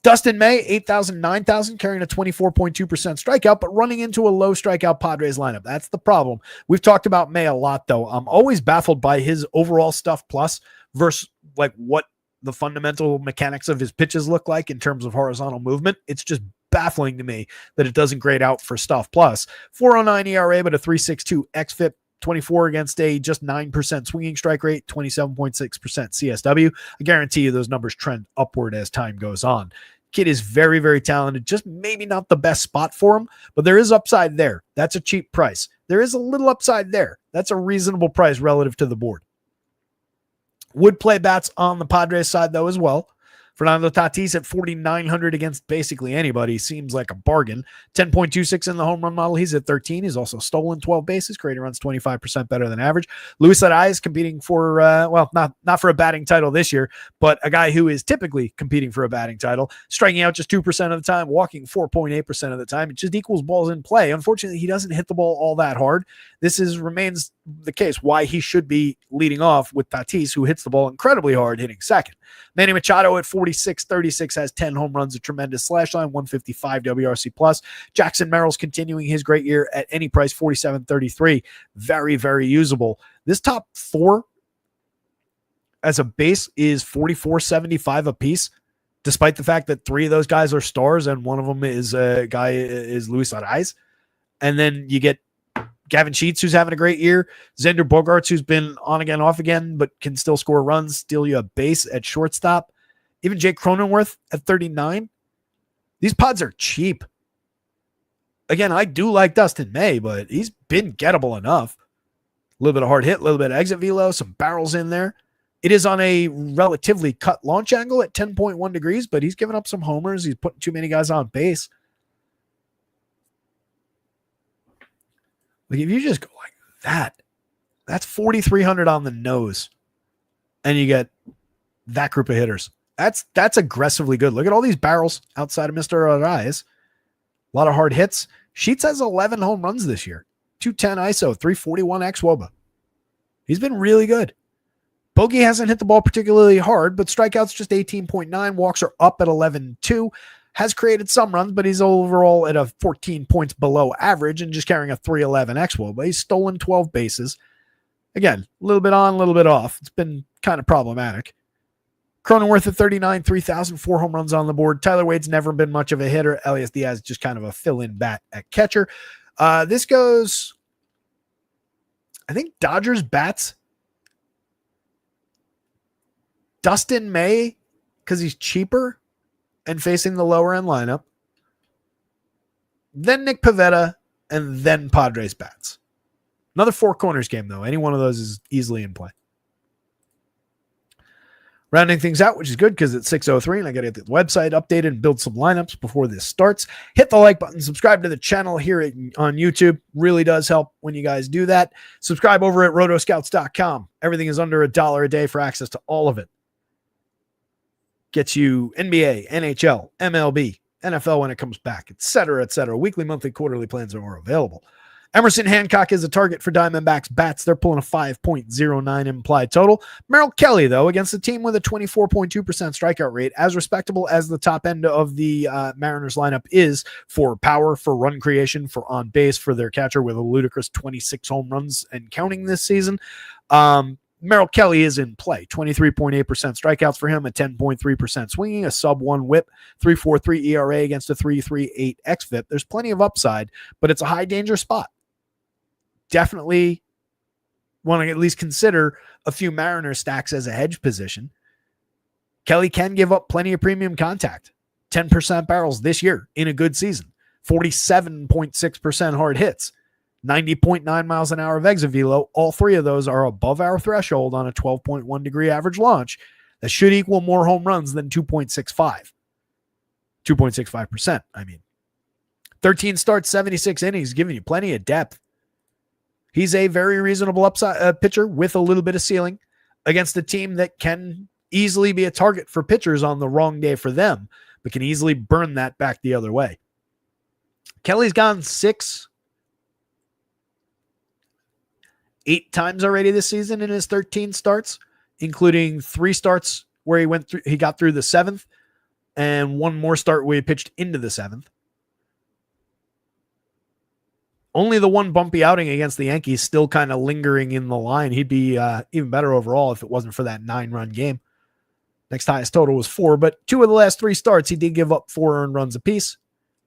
Dustin May, 8,000, 9,000, carrying a 24.2% strikeout, but running into a low strikeout Padres lineup. That's the problem. We've talked about May a lot, though. I'm always baffled by his overall stuff plus versus like what the fundamental mechanics of his pitches look like in terms of horizontal movement. It's just baffling to me that it doesn't grade out for stuff plus. 4.09 ERA, but a 3.62 xFIP, 24 against a just 9% swinging strike rate, 27.6% CSW. I guarantee you those numbers trend upward as time goes on. Kid is very, very talented. Just maybe not the best spot for him, but there is upside there. That's a cheap price. There is a little upside there. That's a reasonable price relative to the board. Would play bats on the Padres side, though, as well. Fernando Tatis at 4,900 against basically anybody seems like a bargain. 10.26 in the home run model. He's at 13. He's also stolen 12 bases. Creating runs 25% better than average. Luis Arias competing for, not for a batting title this year, but a guy who is typically competing for a batting title. Striking out just 2% of the time, walking 4.8% of the time. It just equals balls in play. Unfortunately, he doesn't hit the ball all that hard. This remains the case why he should be leading off with Tatis, who hits the ball incredibly hard, hitting second. Manny Machado at 46.36 has 10 home runs, a tremendous slash line, 155 WRC plus. Jackson Merrill's continuing his great year at any price, 47.33. Very, very usable. This top four as a base is 44.75 a piece, despite the fact that three of those guys are stars and one of them is Luis Arias. And then you get Gavin Sheets, who's having a great year. Xander Bogaerts, who's been on again, off again, but can still score runs, steal you a base at shortstop. Even Jake Cronenworth at 39. These pods are cheap. Again, I do like Dustin May, but he's been gettable enough. A little bit of hard hit, a little bit of exit velo, some barrels in there. It is on a relatively cut launch angle at 10.1 degrees, but he's giving up some homers. He's putting too many guys on base. Like if you just go like that, that's 4,300 on the nose, and you get that group of hitters. That's aggressively good. Look at all these barrels outside of Mr. Arias. A lot of hard hits. Sheets has 11 home runs this year. 210 ISO, 341 xWOBA. He's been really good. Bogey hasn't hit the ball particularly hard, but strikeouts just 18.9. Walks are up at 11.2. Has created some runs, but he's overall at a 14 points below average and just carrying a 311 xWOBA. He's stolen 12 bases. Again, a little bit on, a little bit off. It's been kind of problematic. Cronenworth at 39, 3,004 home runs on the board. Tyler Wade's never been much of a hitter. Elias Diaz just kind of a fill-in bat at catcher. This goes, I think, Dodgers bats. Dustin May, because he's cheaper and facing the lower end lineup, then Nick Pivetta, and then Padres bats. Another four corners game, though. Any one of those is easily in play. Rounding things out, which is good because it's 6:03 and I got to get the website updated and build some lineups before this starts. Hit the like button, subscribe to the channel here on YouTube. Really does help when you guys do that. Subscribe over at rotoscouts.com. Everything is under $1 a day for access to all of it. Gets you NBA, NHL, MLB, NFL when it comes back, etc., etc. Weekly, monthly, quarterly plans are available. Emerson Hancock is a target for Diamondbacks bats. They're pulling a 5.09 implied total. Merrill Kelly, though, against a team with a 24.2% strikeout rate, as respectable as the top end of the Mariners lineup is for power, for run creation, for on base, for their catcher with a ludicrous 26 home runs and counting this season. Merrill Kelly is in play. 23.8% strikeouts for him, a 10.3% swinging, a sub-1 whip, 3.43 ERA against a 3.38 xFIP. There's plenty of upside, but it's a high-danger spot. Definitely want to at least consider a few Mariners stacks as a hedge position. Kelly can give up plenty of premium contact. 10% barrels this year in a good season. 47.6% hard hits. 90.9 miles an hour of exit velo. All three of those are above our threshold on a 12.1 degree average launch. That should equal more home runs than 2.65. 2.65%, I mean. 13 starts, 76 innings, giving you plenty of depth. He's a very reasonable upside pitcher with a little bit of ceiling against a team that can easily be a target for pitchers on the wrong day for them, but can easily burn that back the other way. Kelly's gone 8 times already this season in his 13 starts, including 3 starts where he got through the 7th and 1 more start where he pitched into the 7th. Only the 1 bumpy outing against the Yankees still kind of lingering in the line. He'd be even better overall if it wasn't for that 9-run game. Next highest total was 4, but 2 of the last 3 starts, he did give up 4 earned runs apiece.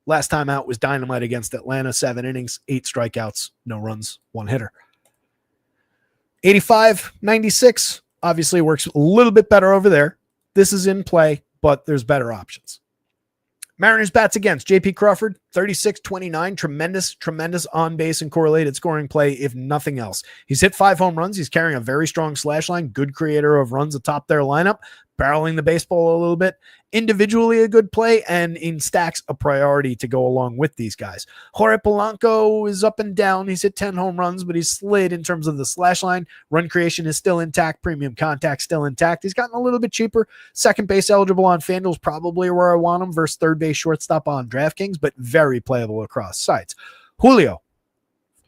Last time out was dynamite against Atlanta, 7 innings, 8 strikeouts, no runs, 1 hitter. 85, 96 obviously works a little bit better over there. This is in play, but there's better options. Mariners bats against JP Crawford, 36-29, tremendous on base and correlated scoring play, if nothing else. He's hit 5 home runs. He's carrying a very strong slash line, good creator of runs atop their lineup, barreling the baseball a little bit. Individually, a good play, and in stacks, a priority to go along with these guys. Jorge Polanco is up and down. He's hit 10 home runs, but he's slid in terms of the slash line. Run creation is still intact. Premium contact still intact. He's gotten a little bit cheaper. Second base eligible on FanDuel is probably where I want him versus third base shortstop on DraftKings, but very playable across sites. Julio,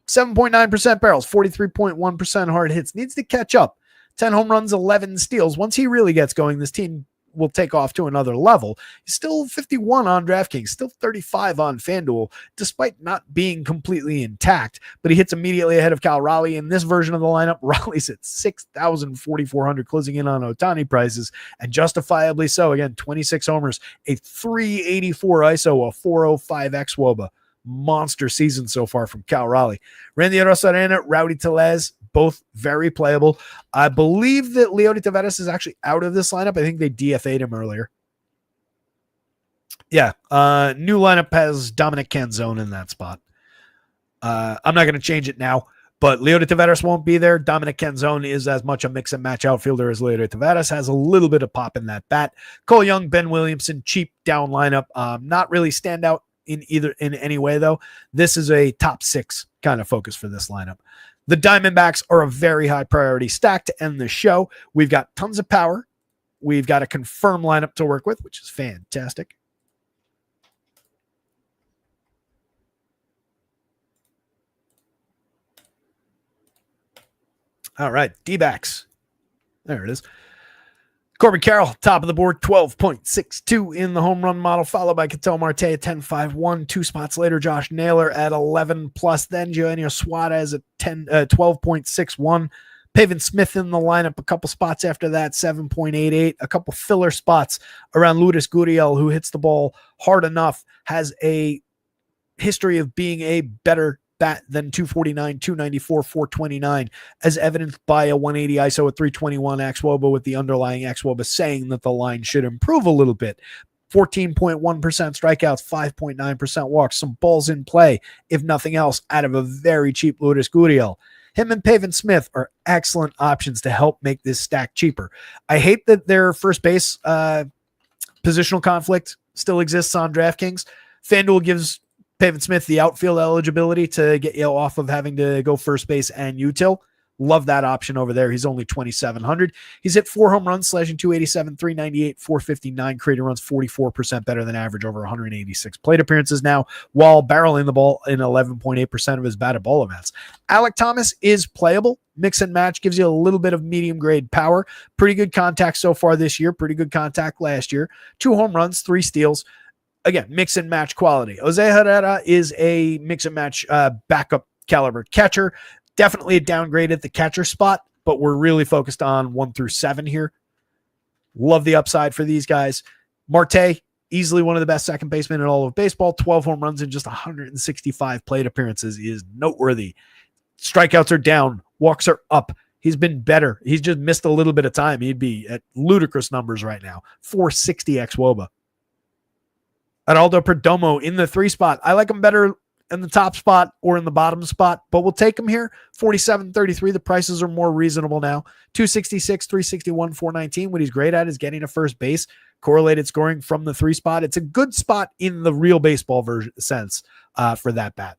7.9% barrels, 43.1% hard hits. Needs to catch up. 10 home runs, 11 steals. Once he really gets going, this team will take off to another level. He's still 51 on DraftKings, still 35 on FanDuel, despite not being completely intact, but he hits immediately ahead of Cal Raleigh. In this version of the lineup, Raleigh's at 6,400, closing in on Ohtani prices, and justifiably so. Again, 26 homers, a 384 ISO, a 405 xWOBA. Monster season so far from Cal Raleigh. Randy Arozarena, Rowdy Tellez, both very playable. I believe that Leody Taveras is actually out of this lineup. I think they DFA'd him earlier. Yeah. New lineup has Dominic Canzone in that spot. I'm not going to change it now, but Leody Taveras won't be there. Dominic Canzone is as much a mix and match outfielder as Leody Taveras, has a little bit of pop in that bat. Cole Young, Ben Williamson, cheap down lineup. Not really stand out in any way, though. This is a top 6 kind of focus for this lineup. The Diamondbacks are a very high priority stack to end the show. We've got tons of power. We've got a confirmed lineup to work with, which is fantastic. All right, D-backs. There it is. Corbin Carroll, top of the board, 12.62 in the home run model, followed by Ketel Marte at 10.51. 2 spots later, Josh Naylor at 11 plus, then Eugenio Suarez at 12.61. Pavin Smith in the lineup a couple spots after that, 7.88. A couple filler spots around Lourdes Gurriel, who hits the ball hard enough, has a history of being a better bat than 249, 294, 429, as evidenced by a 180 ISO at 321 xWOBA, with the underlying xWOBA saying that the line should improve a little bit. 14.1% strikeouts, 5.9% walks, some balls in play, if nothing else, out of a very cheap Lourdes Gurriel. Him and Pavin Smith are excellent options to help make this stack cheaper. I hate that their first base positional conflict still exists on DraftKings. FanDuel gives Pavin Smith the outfield eligibility to get you off of having to go first base and util. Love that option over there. He's only 2,700. He's hit 4 home runs, slashing 287, 398, 459. Created runs 44% better than average over 186 plate appearances now, while barreling the ball in 11.8% of his batted ball events. Alec Thomas is playable. Mix and match, gives you a little bit of medium grade power. Pretty good contact so far this year. Pretty good contact last year. 2 home runs, 3 steals. Again, mix and match quality. Jose Herrera is a mix and match backup caliber catcher. Definitely a downgrade at the catcher spot, but we're really focused on 1 through 7 here. Love the upside for these guys. Marte, easily one of the best second basemen in all of baseball. 12 home runs in just 165 plate appearances is noteworthy. Strikeouts are down. Walks are up. He's been better. He's just missed a little bit of time. He'd be at ludicrous numbers right now. 460 xWOBA. Arnaldo Perdomo in the 3 spot. I like him better in the top spot or in the bottom spot, but we'll take him here. 47.33. The prices are more reasonable now. 266, 361, 419. What he's great at is getting to first base, correlated scoring from the 3 spot. It's a good spot in the real baseball version sense for that bat.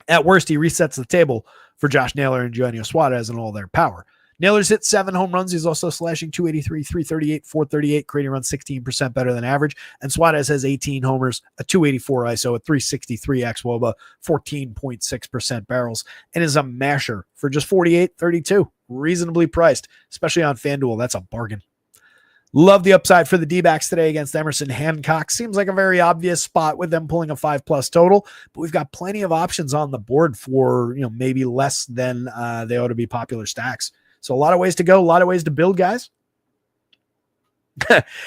At worst, he resets the table for Josh Naylor and Eugenio Suarez and all their power. Naylor's hit 7 home runs. He's also slashing 283, 338, 438, creating runs 16% better than average. And Suarez has 18 homers, a 284 ISO, a 363 xWOBA, 14.6% barrels, and is a masher for just 48.32. Reasonably priced, especially on FanDuel. That's a bargain. Love the upside for the D-backs today against Emerson Hancock. Seems like a very obvious spot with them pulling a 5+ total, but we've got plenty of options on the board for, maybe less than they ought to be popular stacks. So a lot of ways to go, a lot of ways to build, guys.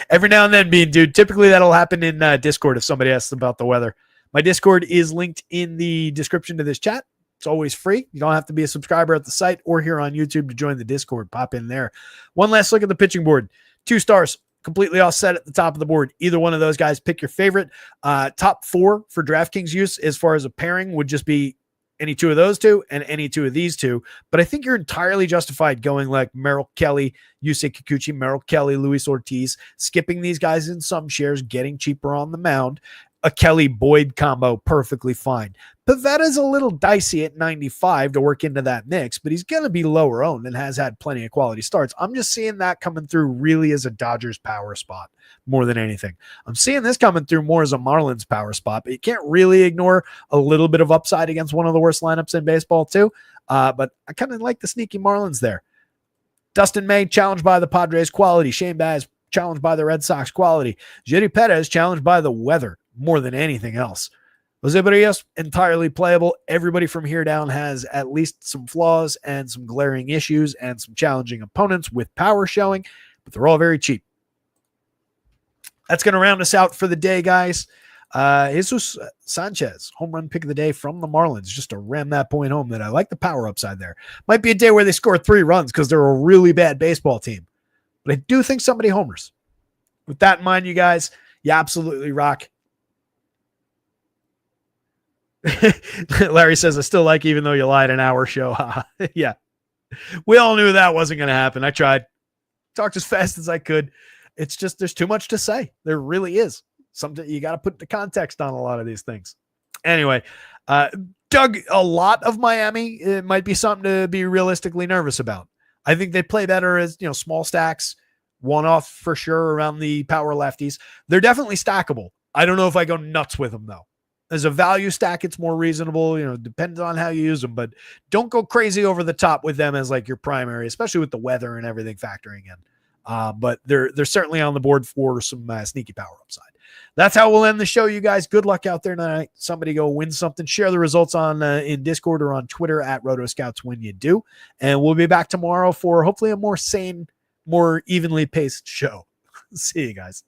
Every now and then, dude. Typically that'll happen in Discord if somebody asks about the weather. My Discord is linked in the description to this chat. It's always free. You don't have to be a subscriber at the site or here on YouTube to join the Discord. Pop in there. One last look at the pitching board. 2 stars completely all set at the top of the board. Either one of those guys, pick your favorite. Top 4 for DraftKings use as far as a pairing would just be any two of those two and any two of these two. But I think you're entirely justified going like Merrill Kelly, Yusei Kikuchi, Merrill Kelly, Luis Ortiz, skipping these guys in some shares, getting cheaper on the mound. A Kelly Boyd combo, perfectly fine. Pavetta's a little dicey at 95 to work into that mix, but he's going to be lower owned and has had plenty of quality starts. I'm just seeing that coming through really as a Dodgers power spot more than anything. I'm seeing this coming through more as a Marlins power spot, but you can't really ignore a little bit of upside against one of the worst lineups in baseball too. But I kind of like the sneaky Marlins there. Dustin May challenged by the Padres, quality. Shane Baz challenged by the Red Sox, quality. Jerry Perez challenged by the weather more than anything else. Jose Barrios, entirely playable. Everybody from here down has at least some flaws and some glaring issues and some challenging opponents with power showing, but they're all very cheap. That's going to round us out for the day, guys. Jesus Sanchez, home run pick of the day from the Marlins, just to ram that point home that I like the power upside there. Might be a day where they score 3 runs because they're a really bad baseball team, but I do think somebody homers. With that in mind, you guys, you absolutely rock. Larry says, I still like even though you lied an hour show. Yeah. We all knew that wasn't going to happen. I tried. Talked as fast as I could. It's just there's too much to say. There really is. Something you got to put the context on a lot of these things. Anyway, Doug, a lot of Miami, it might be something to be realistically nervous about. I think they play better as, small stacks, one-off for sure around the power lefties. They're definitely stackable. I don't know if I go nuts with them, though. As a value stack, it's more reasonable, depends on how you use them, but don't go crazy over the top with them as like your primary, especially with the weather and everything factoring in. But they're certainly on the board for some sneaky power upside. That's how we'll end the show, you guys. Good luck out there tonight. Somebody go win something. Share the results on in Discord or on Twitter at rotoscouts when you do. And we'll be back tomorrow for hopefully a more sane, more evenly paced show. See you guys.